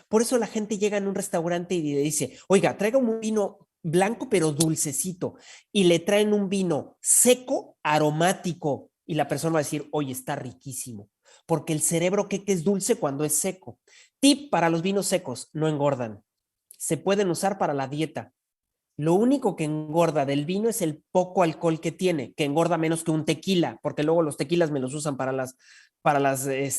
Por eso la gente llega en un restaurante y le dice, oiga, traiga un vino blanco pero dulcecito, y le traen un vino seco, aromático, y la persona va a decir, oye, está riquísimo, porque el cerebro cree que es dulce cuando es seco. Tip para los vinos secos, no engordan. Se pueden usar para la dieta. Lo único que engorda del vino es el poco alcohol que tiene, que engorda menos que un tequila, porque luego los tequilas me los usan para las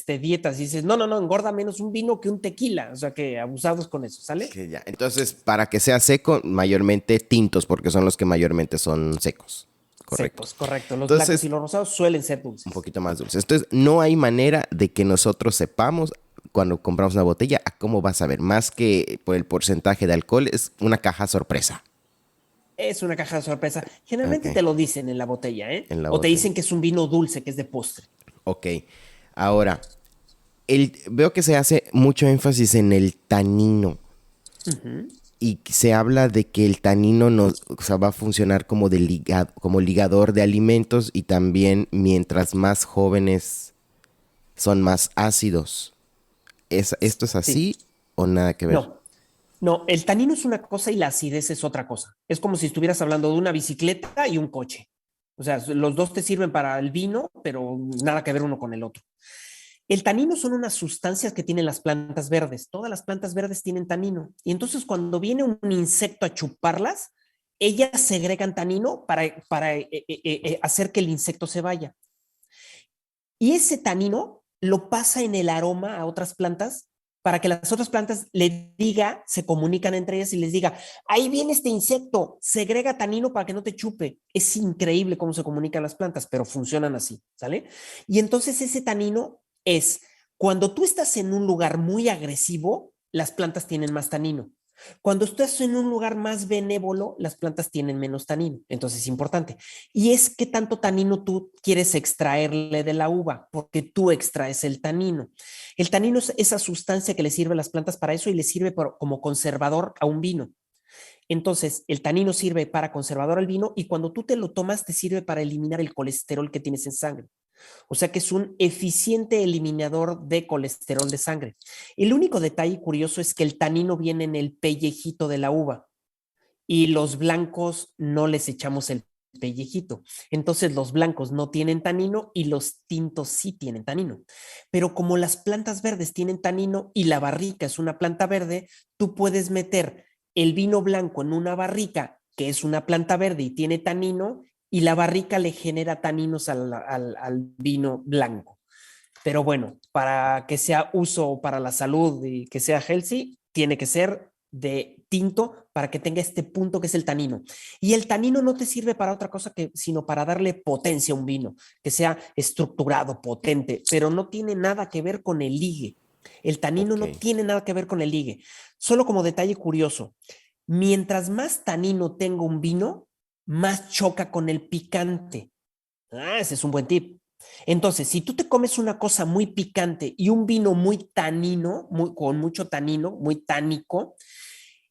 dietas. Y dices, no, engorda menos un vino que un tequila. O sea que abusados con eso, ¿sale? Que ya. Entonces, para que sea seco, mayormente tintos, porque son los que mayormente son secos. Correcto. Secos, correcto. Los blancos y Entonces, los rosados suelen ser un dulces. poquito más dulces. Entonces, no hay manera de que nosotros sepamos cuando compramos una botella a cómo va a saber. Más que por el porcentaje de alcohol, es una caja sorpresa. Es una caja de sorpresa. Generalmente Ok, te lo dicen en la botella, ¿eh? en la O te botella. dicen que es un vino dulce, que es de postre. Ok. Ahora, veo que se hace mucho énfasis en el tanino. Ujú. Y se habla de que el tanino o sea, va a funcionar como, como ligador de alimentos y también mientras más jóvenes son más ácidos. ¿Esto es Sí. así o nada que ver? No, no, el tanino es una cosa y la acidez es otra cosa. Es como si estuvieras hablando de una bicicleta y un coche. O sea, los dos te sirven para el vino, pero nada que ver uno con el otro. El tanino son unas sustancias que tienen las plantas verdes. Todas las plantas verdes tienen tanino. Y entonces cuando viene un insecto a chuparlas, ellas segregan tanino para hacer que el insecto se vaya. Y ese tanino lo pasa en el aroma a otras plantas para que las otras plantas le diga, se comunican entre ellas y les diga, ahí viene este insecto, segrega tanino para que no te chupe. Es increíble cómo se comunican las plantas, pero funcionan así, ¿sale? Y entonces ese tanino es, cuando tú estás en un lugar muy agresivo, las plantas tienen más tanino. Cuando estás en un lugar más benévolo, las plantas tienen menos tanino. Entonces es importante. Y es que tanto tanino tú quieres extraerle de la uva, porque tú extraes el tanino. El tanino es esa sustancia que le sirve a las plantas para eso y le sirve como conservador a un vino. Entonces, el tanino sirve para conservador al vino y cuando tú te lo tomas, te sirve para eliminar el colesterol que tienes en sangre. O sea que es un eficiente eliminador de colesterol de sangre. El único detalle curioso es que el tanino viene en el pellejito de la uva y los blancos no les echamos el pellejito. Entonces los blancos no tienen tanino y los tintos sí tienen tanino. Pero como las plantas verdes tienen tanino y la barrica es una planta verde, tú puedes meter el vino blanco en una barrica que es una planta verde y tiene tanino y la barrica le genera taninos al vino blanco. Pero bueno, para que sea uso para la salud y que sea healthy, tiene que ser de tinto para que tenga este punto que es el tanino. Y el tanino no te sirve para otra cosa sino para darle potencia a un vino, que sea estructurado, potente, pero no tiene nada que ver con el ligue. El tanino no Ok. tiene nada que ver con el ligue. Solo como detalle curioso, mientras más tanino tenga un vino, más choca con el picante. Ese es un buen tip. Entonces, si tú te comes una cosa muy picante y un vino muy tanino, con mucho tanino, muy tánico,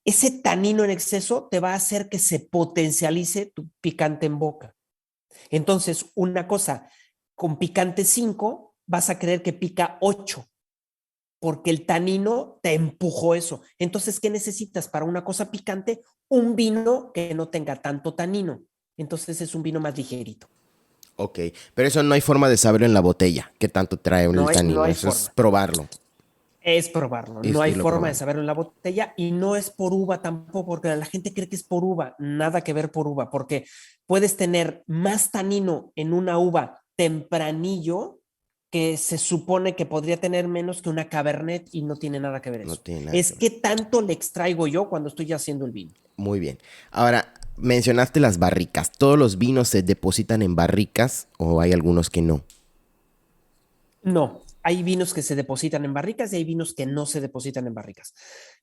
ese tanino en exceso te va a hacer que se potencialice tu picante en boca. Entonces, una cosa con picante 5, vas a creer que pica 8 porque el tanino te empujó eso. Entonces, ¿qué necesitas para una cosa picante? Un vino que no tenga tanto tanino. Entonces es un vino más ligerito. Ok, pero eso no hay forma de saberlo en la botella, qué tanto trae el No tanino. hay Eso es forma. probarlo, Es probarlo. No es hay irlo forma de probando. saberlo en la botella y no es por uva tampoco, porque la gente cree que es por uva. Nada que ver por uva, porque puedes tener más tanino en una uva tempranillo que se supone que podría tener menos que una Cabernet y no tiene nada que ver No eso. tiene nada Es que ver. que tanto le extraigo yo cuando estoy haciendo el vino. Muy bien. Ahora, mencionaste las barricas. ¿Todos los vinos se depositan en barricas o hay algunos que no? No, hay vinos que se depositan en barricas y hay vinos que no se depositan en barricas.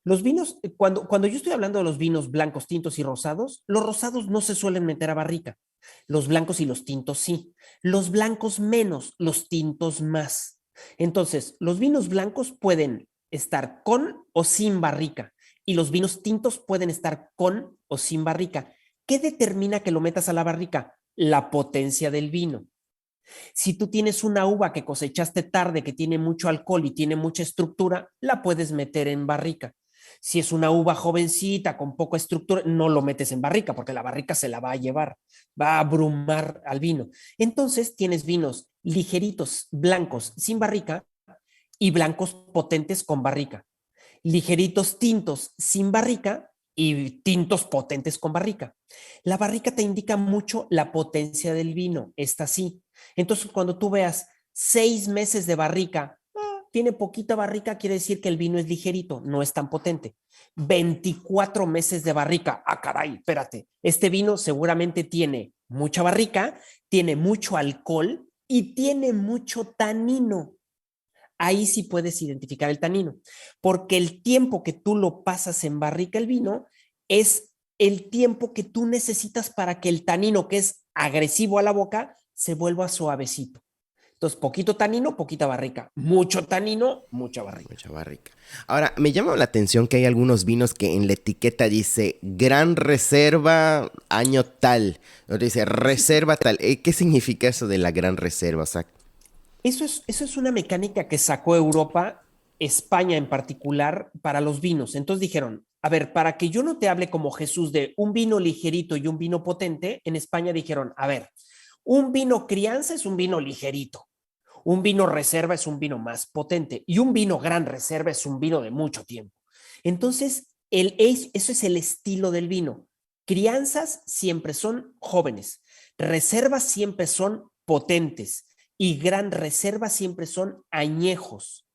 Los vinos, cuando yo estoy hablando de los vinos blancos, tintos y rosados, los rosados no se suelen meter a barrica. Los blancos y los tintos sí. Los blancos menos, los tintos más. Entonces, los vinos blancos pueden estar con o sin barrica y los vinos tintos pueden estar con o sin barrica. ¿Qué determina que lo metas a la barrica? La potencia del vino. Si tú tienes una uva que cosechaste tarde, que tiene mucho alcohol y tiene mucha estructura, la puedes meter en barrica. Si es una uva jovencita con poca estructura, no lo metes en barrica porque la barrica se la va a llevar, va a abrumar al vino. Entonces tienes vinos ligeritos, blancos, sin barrica y blancos potentes con barrica. Ligeritos tintos sin barrica y tintos potentes con barrica. La barrica te indica mucho la potencia del vino, esta sí. Entonces, cuando tú veas 6 meses de barrica, tiene poquita barrica, quiere decir que el vino es ligerito, no es tan potente. 24 meses de barrica, caray, espérate, este vino seguramente tiene mucha barrica, tiene mucho alcohol y tiene mucho tanino. Ahí sí puedes identificar el tanino, porque el tiempo que tú lo pasas en barrica el vino es el tiempo que tú necesitas para que el tanino, que es agresivo a la boca, se vuelva suavecito. Entonces, poquito tanino, poquita barrica. Mucho tanino, mucha barrica. Mucha barrica. Ahora, me llama la atención que hay algunos vinos que en la etiqueta dice Gran Reserva año tal. O dice Reserva tal. ¿Qué significa eso de la Gran Reserva? O sea, Eso es una mecánica que sacó Europa, España en particular, para los vinos. Entonces dijeron, a ver, para que yo no te hable como Jesús de un vino ligerito y un vino potente, en España dijeron, a ver, un vino crianza es un vino ligerito, un vino reserva es un vino más potente y un vino gran reserva es un vino de mucho tiempo. Entonces, eso es el estilo del vino. Crianzas siempre son jóvenes, reservas siempre son potentes y gran reserva siempre son añejos.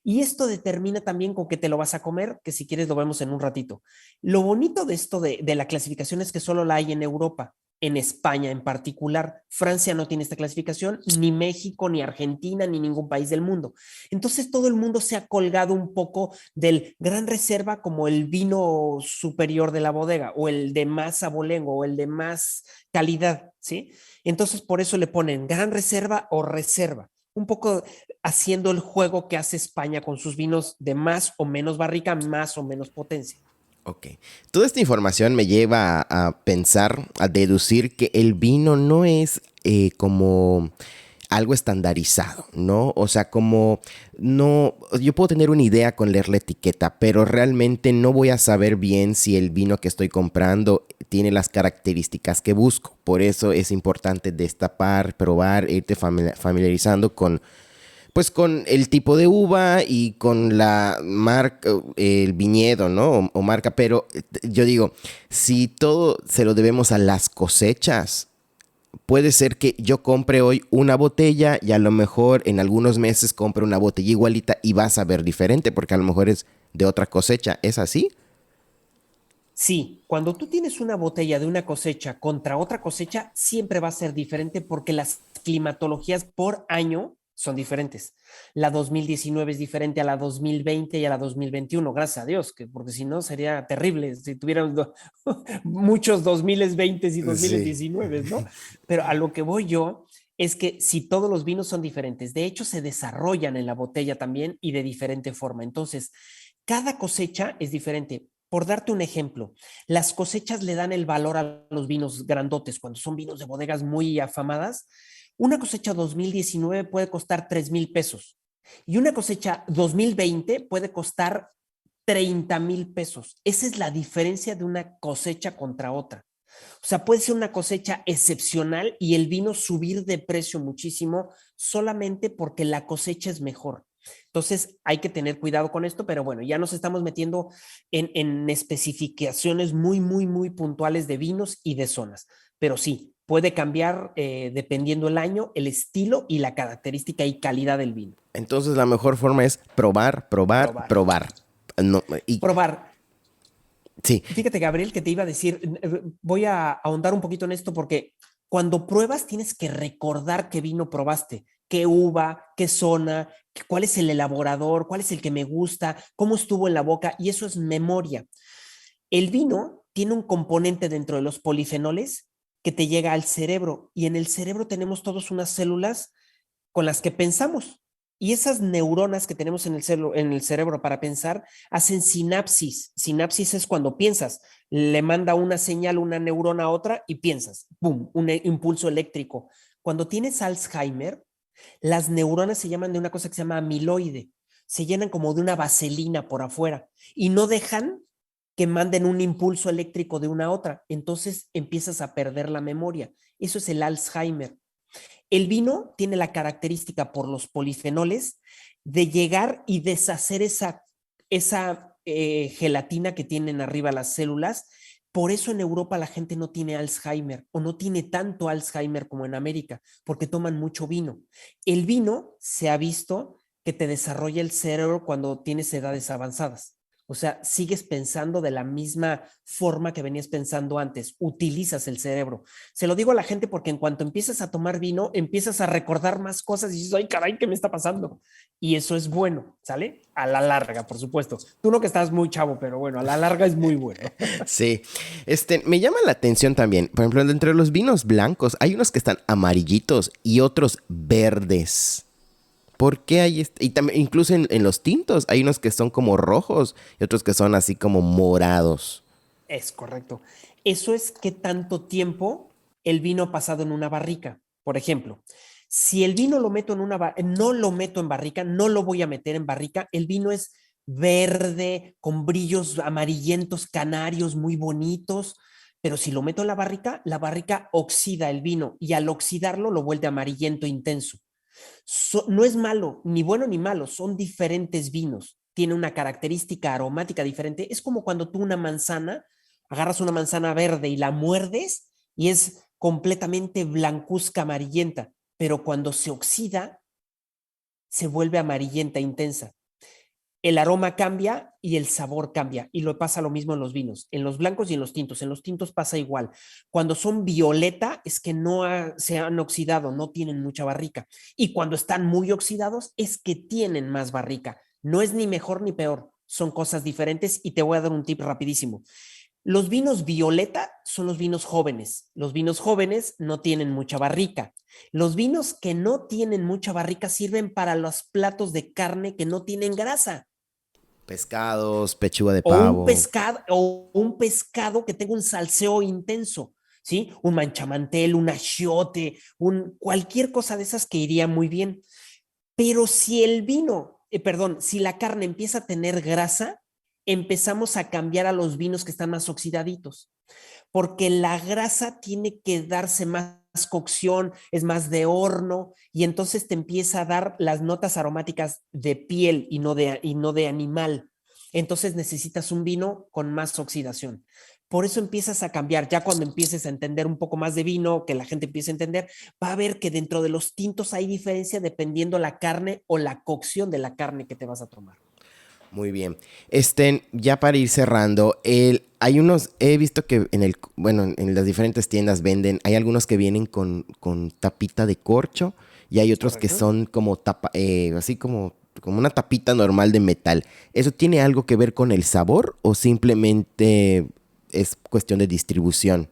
Y esto determina también con qué te lo vas a comer, que si quieres lo vemos en un ratito. Lo bonito de esto de la clasificación es que solo la hay en Europa, en España en particular. Francia no tiene esta clasificación, ni México, ni Argentina, ni ningún país del mundo. Entonces todo el mundo se ha colgado un poco del gran reserva como el vino superior de la bodega, o el de más abolengo, o el de más calidad, ¿sí? Entonces por eso le ponen gran reserva o reserva. Un poco haciendo el juego que hace España con sus vinos de más o menos barrica, más o menos potencia. ok. Toda esta información me lleva a pensar, a deducir que el vino no es como algo estandarizado, ¿no? O sea, como no, yo puedo tener una idea con leer la etiqueta, pero realmente no voy a saber bien si el vino que estoy comprando tiene las características que busco. Por eso es importante destapar, probar, irte familiarizando con, pues, con el tipo de uva y con la marca, el viñedo, ¿no? O marca, pero yo digo, si todo se lo debemos a las cosechas, puede ser que yo compre hoy una botella y a lo mejor en algunos meses compre una botella igualita y vas a ver diferente porque a lo mejor es de otra cosecha. ¿Es así? Sí, cuando tú tienes una botella de una cosecha contra otra cosecha, siempre va a ser diferente porque las climatologías por año son diferentes. La 2019 es diferente a la 2020 y a la 2021, gracias a Dios, porque si no sería terrible si tuviéramos muchos 2020 y Sí. 2019, ¿no? Pero a lo que voy yo es que si todos los vinos son diferentes, de hecho se desarrollan en la botella también y de diferente forma. Entonces, cada cosecha es diferente. Por darte un ejemplo, las cosechas le dan el valor a los vinos grandotes, cuando son vinos de bodegas muy afamadas. Una cosecha 2019 puede costar 3,000 pesos y una cosecha 2020 puede costar 30,000 pesos. Esa es la diferencia de una cosecha contra otra. O sea, puede ser una cosecha excepcional y el vino subir de precio muchísimo solamente porque la cosecha es mejor. Entonces, hay que tener cuidado con esto, pero bueno, ya nos estamos metiendo en especificaciones muy, muy, muy puntuales de vinos y de zonas. Pero sí, puede cambiar dependiendo el año, el estilo y la característica y calidad del vino. Entonces la mejor forma es probar, probar, Probar. probar. No, y Probar. sí, Fíjate, Gabriel, que te iba a decir, voy a ahondar un poquito en esto porque cuando pruebas tienes que recordar qué vino probaste, qué uva, qué zona, cuál es el elaborador, cuál es el que me gusta, cómo estuvo en la boca, y eso es memoria. El vino tiene un componente dentro de los polifenoles que te llega al cerebro, y en el cerebro tenemos todas unas células con las que pensamos. Y esas neuronas que tenemos en el cerebro para pensar hacen sinapsis. Sinapsis es cuando piensas, le manda una señal una neurona a otra y piensas, ¡pum!, un impulso eléctrico. Cuando tienes Alzheimer, las neuronas se llaman de una cosa que se llama amiloide. Se llenan como de una vaselina por afuera y no dejan que manden un impulso eléctrico de una a otra. Entonces empiezas a perder la memoria. Eso es el Alzheimer. El vino tiene la característica por los polifenoles de llegar y deshacer esa gelatina que tienen arriba las células. Por eso en Europa la gente no tiene Alzheimer o no tiene tanto Alzheimer como en América, porque toman mucho vino. El vino se ha visto que te desarrolla el cerebro cuando tienes edades avanzadas. O sea, sigues pensando de la misma forma que venías pensando antes, utilizas el cerebro. Se lo digo a la gente porque en cuanto empiezas a tomar vino, empiezas a recordar más cosas y dices, ay, caray, ¿qué me está pasando? Y eso es bueno, ¿sale? A la larga, por supuesto. Tú no, que estás muy chavo, pero bueno, a la larga es muy bueno. sí. Me llama la atención también. Por ejemplo, entre los vinos blancos hay unos que están amarillitos y otros verdes. ¿Por qué hay y también incluso en los tintos hay unos que son como rojos y otros que son así como morados? Es correcto. Eso es que tanto tiempo el vino ha pasado en una barrica. Por ejemplo, si el vino lo meto en no lo meto en barrica, no lo voy a meter en barrica, el vino es verde, con brillos amarillentos, canarios, muy bonitos, pero si lo meto en la barrica oxida el vino y al oxidarlo lo vuelve amarillento intenso. No es malo, ni bueno ni malo, son diferentes vinos. Tiene una característica aromática diferente. Es como cuando tú agarras una manzana verde y la muerdes y es completamente blancuzca amarillenta, pero cuando se oxida se vuelve amarillenta intensa. El aroma cambia y el sabor cambia. Y lo pasa lo mismo en los vinos, en los blancos y en los tintos. En los tintos pasa igual. Cuando son violeta es que se han oxidado, no tienen mucha barrica. Y cuando están muy oxidados es que tienen más barrica. No es ni mejor ni peor, son cosas diferentes y te voy a dar un tip rapidísimo. Los vinos violeta son los vinos jóvenes. Los vinos jóvenes no tienen mucha barrica. Los vinos que no tienen mucha barrica sirven para los platos de carne que no tienen grasa. Pescados, pechuga de O pavo. un pescado que tenga un salseo intenso, ¿sí? Un manchamantel, un achiote, cualquier cosa de esas que iría muy bien. Pero si si la carne empieza a tener grasa, empezamos a cambiar a los vinos que están más oxidaditos, porque la grasa tiene que darse más cocción, es más de horno, y entonces te empieza a dar las notas aromáticas de piel y no de animal. Entonces necesitas un vino con más oxidación. Por eso empiezas a cambiar. Ya cuando empieces a entender un poco más de vino, que la gente empiece a entender, va a ver que dentro de los tintos hay diferencia dependiendo la carne o la cocción de la carne que te vas a tomar. Muy bien. Ya para ir cerrando, he visto que en las diferentes tiendas venden, hay algunos que vienen con tapita de corcho y hay otros que ¿Correcto? son como tapa, así como una tapita normal de metal. ¿Eso tiene algo que ver con el sabor o simplemente es cuestión de distribución?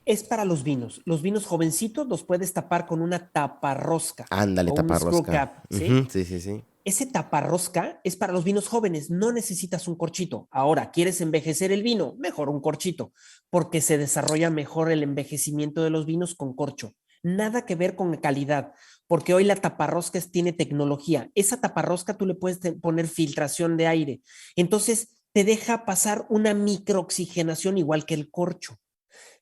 Es para los vinos. Los vinos jovencitos los puedes tapar con una taparrosca Ándale, o un screw taparrosca. cap, Ujú, ¿sí? sí, sí, sí. Ese taparrosca es para los vinos jóvenes, no necesitas un corchito. Ahora, ¿quieres envejecer el vino? Mejor un corchito, porque se desarrolla mejor el envejecimiento de los vinos con corcho. Nada que ver con calidad, porque hoy la taparrosca tiene tecnología. Esa taparrosca tú le puedes poner filtración de aire. Entonces, te deja pasar una microoxigenación igual que el corcho.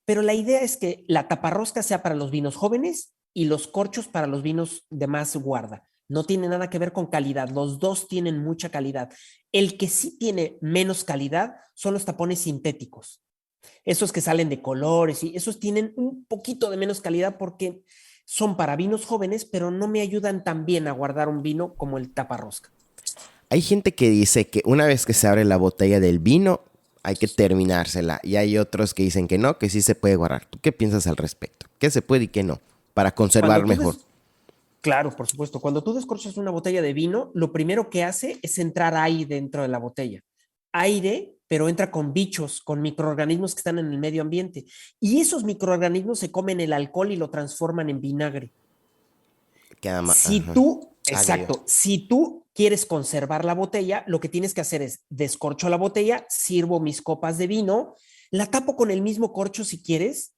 Pero la idea es que la taparrosca sea para los vinos jóvenes y los corchos para los vinos de más guarda. No tiene nada que ver con calidad. Los dos tienen mucha calidad. El que sí tiene menos calidad son los tapones sintéticos. Esos que salen de colores y esos tienen un poquito de menos calidad porque son para vinos jóvenes, pero no me ayudan tan bien a guardar un vino como el taparrosca. Hay gente que dice que una vez que se abre la botella del vino, hay que terminársela. Y hay otros que dicen que no, que sí se puede guardar. ¿Tú qué piensas al respecto? ¿Qué se puede y qué no? Para conservar mejor. Claro, por supuesto. Cuando tú descorchas una botella de vino, lo primero que hace es entrar aire dentro de la botella. Aire, pero entra con bichos, con microorganismos que están en el medio ambiente. Y esos microorganismos se comen el alcohol y lo transforman en vinagre. Si Ajá. tú, Ya, ya. exacto, si tú quieres conservar la botella, lo que tienes que hacer es descorcho la botella, sirvo mis copas de vino, la tapo con el mismo corcho si quieres,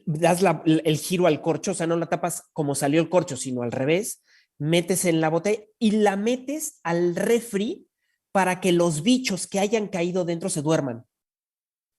das el giro al corcho, o sea, no la tapas como salió el corcho, sino al revés, metes en la botella y la metes al refri para que los bichos que hayan caído dentro se duerman,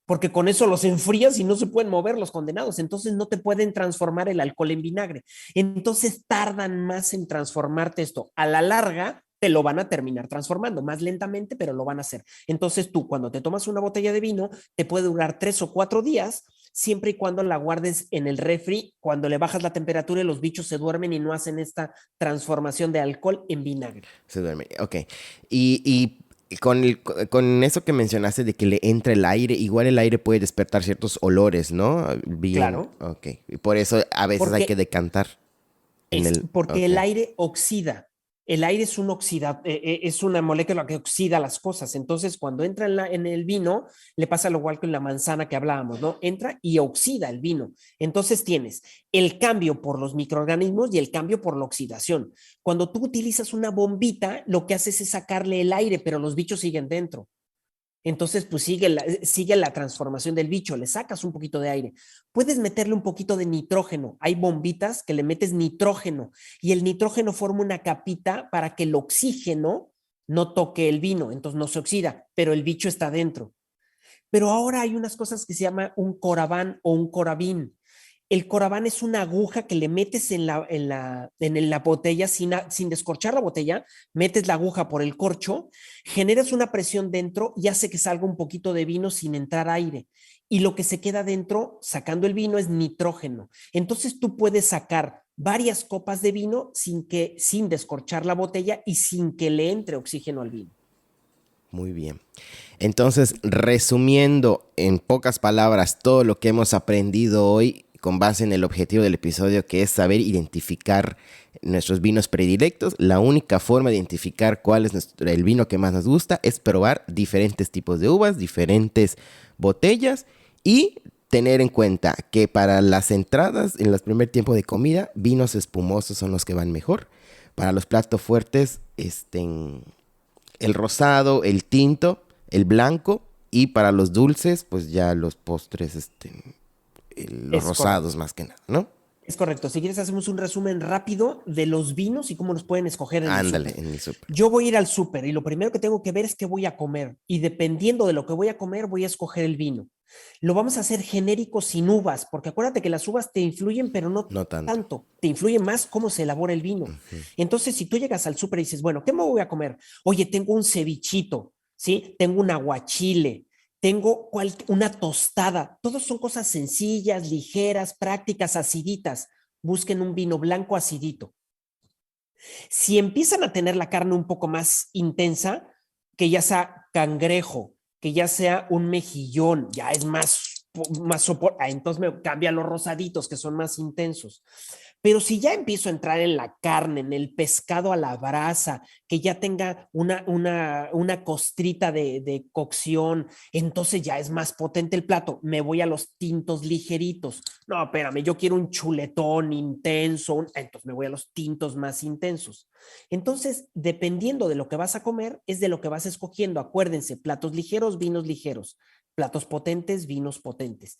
porque con eso los enfrías y no se pueden mover los condenados, entonces no te pueden transformar el alcohol en vinagre. Entonces tardan más en transformarte esto. A la larga te lo van a terminar transformando, más lentamente, pero lo van a hacer. Entonces tú, cuando te tomas una botella de vino, te puede durar 3 o 4 días, siempre y cuando la guardes en el refri, cuando le bajas la temperatura y los bichos se duermen y no hacen esta transformación de alcohol en vinagre. Se duerme. Ok. Y con eso que mencionaste de que le entra el aire, igual el aire puede despertar ciertos olores, ¿no? Bien. Claro, Ok. Y por eso a veces hay que porque decantar en el. porque Ok. el aire oxida. El aire es es una molécula que oxida las cosas. Entonces, cuando entra en el vino, le pasa lo igual que en la manzana que hablábamos, ¿no? Entra y oxida el vino. Entonces tienes el cambio por los microorganismos y el cambio por la oxidación. Cuando tú utilizas una bombita, lo que haces es sacarle el aire, pero los bichos siguen dentro. Entonces, pues sigue la transformación del bicho, le sacas un poquito de aire. Puedes meterle un poquito de nitrógeno. Hay bombitas que le metes nitrógeno y el nitrógeno forma una capita para que el oxígeno no toque el vino, entonces no se oxida, pero el bicho está dentro. Pero ahora hay unas cosas que se llama un coraván o un coravín. El coraván es una aguja que le metes en la botella sin descorchar la botella, metes la aguja por el corcho, generas una presión dentro y hace que salga un poquito de vino sin entrar aire. Y lo que se queda dentro, sacando el vino, es nitrógeno. Entonces tú puedes sacar varias copas de vino sin descorchar la botella y sin que le entre oxígeno al vino. Muy bien. Entonces, resumiendo en pocas palabras todo lo que hemos aprendido hoy con base en el objetivo del episodio, que es saber identificar nuestros vinos predilectos, la única forma de identificar cuál es el vino que más nos gusta es probar diferentes tipos de uvas, diferentes botellas y tener en cuenta que para las entradas, en los primer tiempo de comida, vinos espumosos son los que van mejor. Para los platos fuertes, el rosado, el tinto, el blanco, y para los dulces, pues ya los postres, los Es rosados correcto. más que nada, ¿no? Es correcto. Si quieres, hacemos un resumen rápido de los vinos y cómo los pueden escoger en el Ándale, súper. en el súper. Yo voy a ir al súper y lo primero que tengo que ver es qué voy a comer. Y dependiendo de lo que voy a comer, voy a escoger el vino. Lo vamos a hacer genérico sin uvas, porque acuérdate que las uvas te influyen, pero no No tanto. tanto. Te influye más cómo se elabora el vino. Entonces, si tú llegas al súper y dices, bueno, ¿qué me voy a comer? Oye, tengo un cevichito, ¿sí? Tengo un aguachile, tengo una tostada. Todas son cosas sencillas, ligeras, prácticas, aciditas. Busquen un vino blanco acidito. Si empiezan a tener la carne un poco más intensa, que ya sea cangrejo, que ya sea un mejillón, ya es más sopor, entonces me cambian los rosaditos que son más intensos. Pero si ya empiezo a entrar en la carne, en el pescado a la brasa, que ya tenga una costrita de cocción, entonces ya es más potente el plato. Me voy a los tintos ligeritos. No, espérame, yo quiero un chuletón intenso, entonces me voy a los tintos más intensos. Entonces, dependiendo de lo que vas a comer, es de lo que vas escogiendo. Acuérdense, platos ligeros, vinos ligeros. Platos potentes, vinos potentes.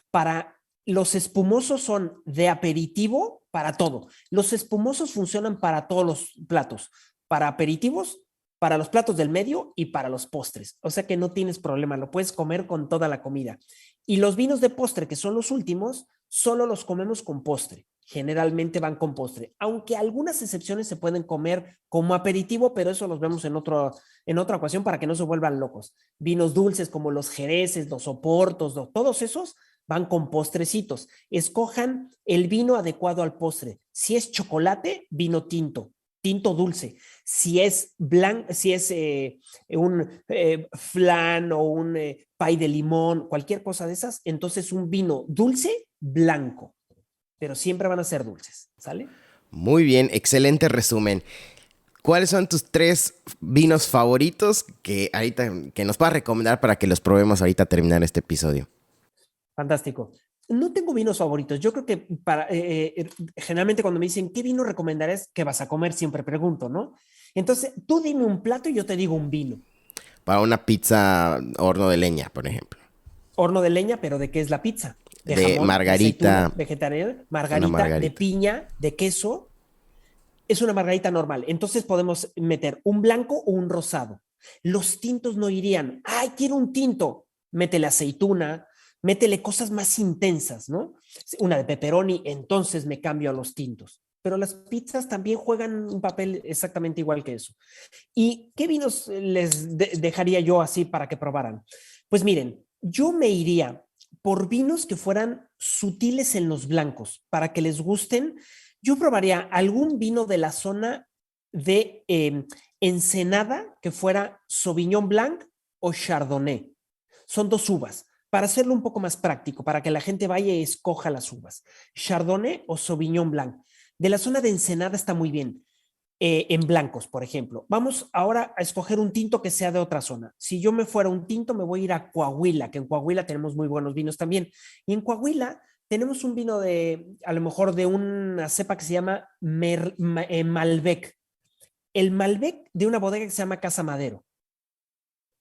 Para los espumosos son de aperitivo para todo. Los espumosos funcionan para todos los platos, para aperitivos, para los platos del medio y para los postres. O sea que no tienes problema, lo puedes comer con toda la comida. Y los vinos de postre, que son los últimos, solo los comemos con postre. Generalmente van con postre, aunque algunas excepciones se pueden comer como aperitivo, pero eso los vemos en otra ocasión para que no se vuelvan locos. Vinos dulces como los jereces, los oportos, todos esos van con postrecitos. Escojan el vino adecuado al postre. Si es chocolate, vino tinto dulce. Si es un flan o un pay de limón, cualquier cosa de esas, entonces un vino dulce, blanco. Pero siempre van a ser dulces, ¿sale? Muy bien, excelente resumen. ¿Cuáles son tus 3 vinos favoritos que nos puedas recomendar para que los probemos ahorita a terminar este episodio? Fantástico. No tengo vinos favoritos. Yo creo que generalmente cuando me dicen ¿qué vino recomendarías que vas a comer? Siempre pregunto, ¿no? Entonces, tú dime un plato y yo te digo un vino. Para una pizza horno de leña, por ejemplo. Horno de leña, pero ¿de qué es la pizza? De jamón, margarita. De vegetariana, margarita, de piña, de queso. Es una margarita normal. Entonces podemos meter un blanco o un rosado. Los tintos no irían. ¡Ay, quiero un tinto! Métele aceituna, métele cosas más intensas, ¿no? Una de pepperoni, entonces me cambio a los tintos. Pero las pizzas también juegan un papel exactamente igual que eso. ¿Y qué vinos les dejaría yo así para que probaran? Pues miren, yo me iría por vinos que fueran sutiles en los blancos, para que les gusten. Yo probaría algún vino de la zona de Ensenada, que fuera Sauvignon Blanc o Chardonnay. Son 2 uvas, para hacerlo un poco más práctico, para que la gente vaya y escoja las uvas. Chardonnay o Sauvignon Blanc. De la zona de Ensenada está muy bien. En blancos, por ejemplo. Vamos ahora a escoger un tinto que sea de otra zona. Si yo me fuera un tinto, me voy a ir a Coahuila, que en Coahuila tenemos muy buenos vinos también. Y en Coahuila tenemos un vino a lo mejor de una cepa que se llama Malbec. El Malbec de una bodega que se llama Casa Madero.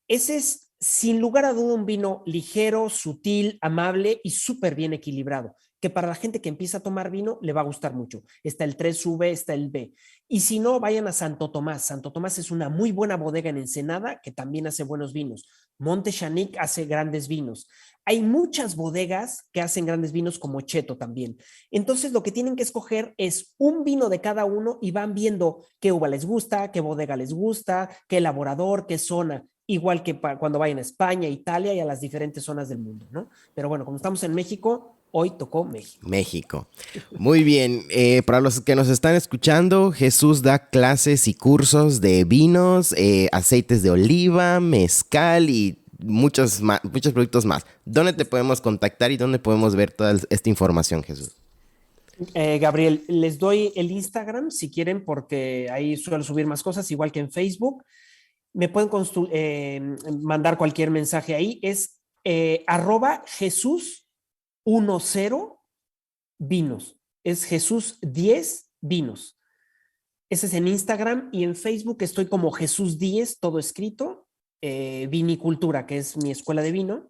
Ese es, sin lugar a duda, un vino ligero, sutil, amable y súper bien equilibrado, que para la gente que empieza a tomar vino le va a gustar mucho. Está el 3V, está el B. Y si no, vayan a Santo Tomás. Santo Tomás es una muy buena bodega en Ensenada que también hace buenos vinos. Monte Chanic hace grandes vinos. Hay muchas bodegas que hacen grandes vinos como Cheto también. Entonces lo que tienen que escoger es un vino de cada uno y van viendo qué uva les gusta, qué bodega les gusta, qué elaborador, qué zona. Igual que cuando vayan a España, Italia y a las diferentes zonas del mundo, ¿no? Pero bueno, como estamos en México, hoy tocó México. México. Muy bien. Para los que nos están escuchando, Jesús da clases y cursos de vinos, aceites de oliva, mezcal y muchos productos más. ¿Dónde te podemos contactar y dónde podemos ver toda esta información, Jesús? Gabriel, les doy el Instagram si quieren, porque ahí suelo subir más cosas, igual que en Facebook. Me pueden mandar cualquier mensaje ahí. Es @Jesús10 vinos. Es Jesús10 vinos. Ese es en Instagram, y en Facebook estoy como Jesús10, todo escrito, Vinicultura, que es mi escuela de vino.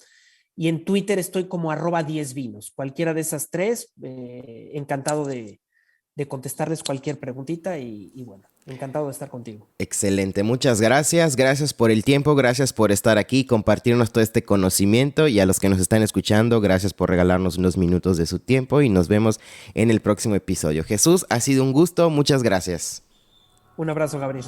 Y en Twitter estoy como @10vinos. Cualquiera de esas 3, encantado de contestarles cualquier preguntita y bueno, encantado de estar contigo. Excelente, muchas gracias. Gracias por el tiempo, gracias por estar aquí, compartirnos todo este conocimiento, y a los que nos están escuchando, gracias por regalarnos unos minutos de su tiempo y nos vemos en el próximo episodio. Jesús, ha sido un gusto, muchas gracias. Un abrazo, Gabriel.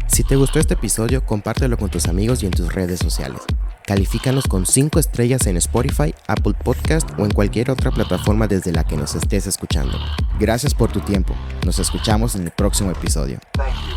Si te gustó este episodio, compártelo con tus amigos y en tus redes sociales. Califícanos con 5 estrellas en Spotify, Apple Podcast o en cualquier otra plataforma desde la que nos estés escuchando. Gracias por tu tiempo. Nos escuchamos en el próximo episodio. Thank you.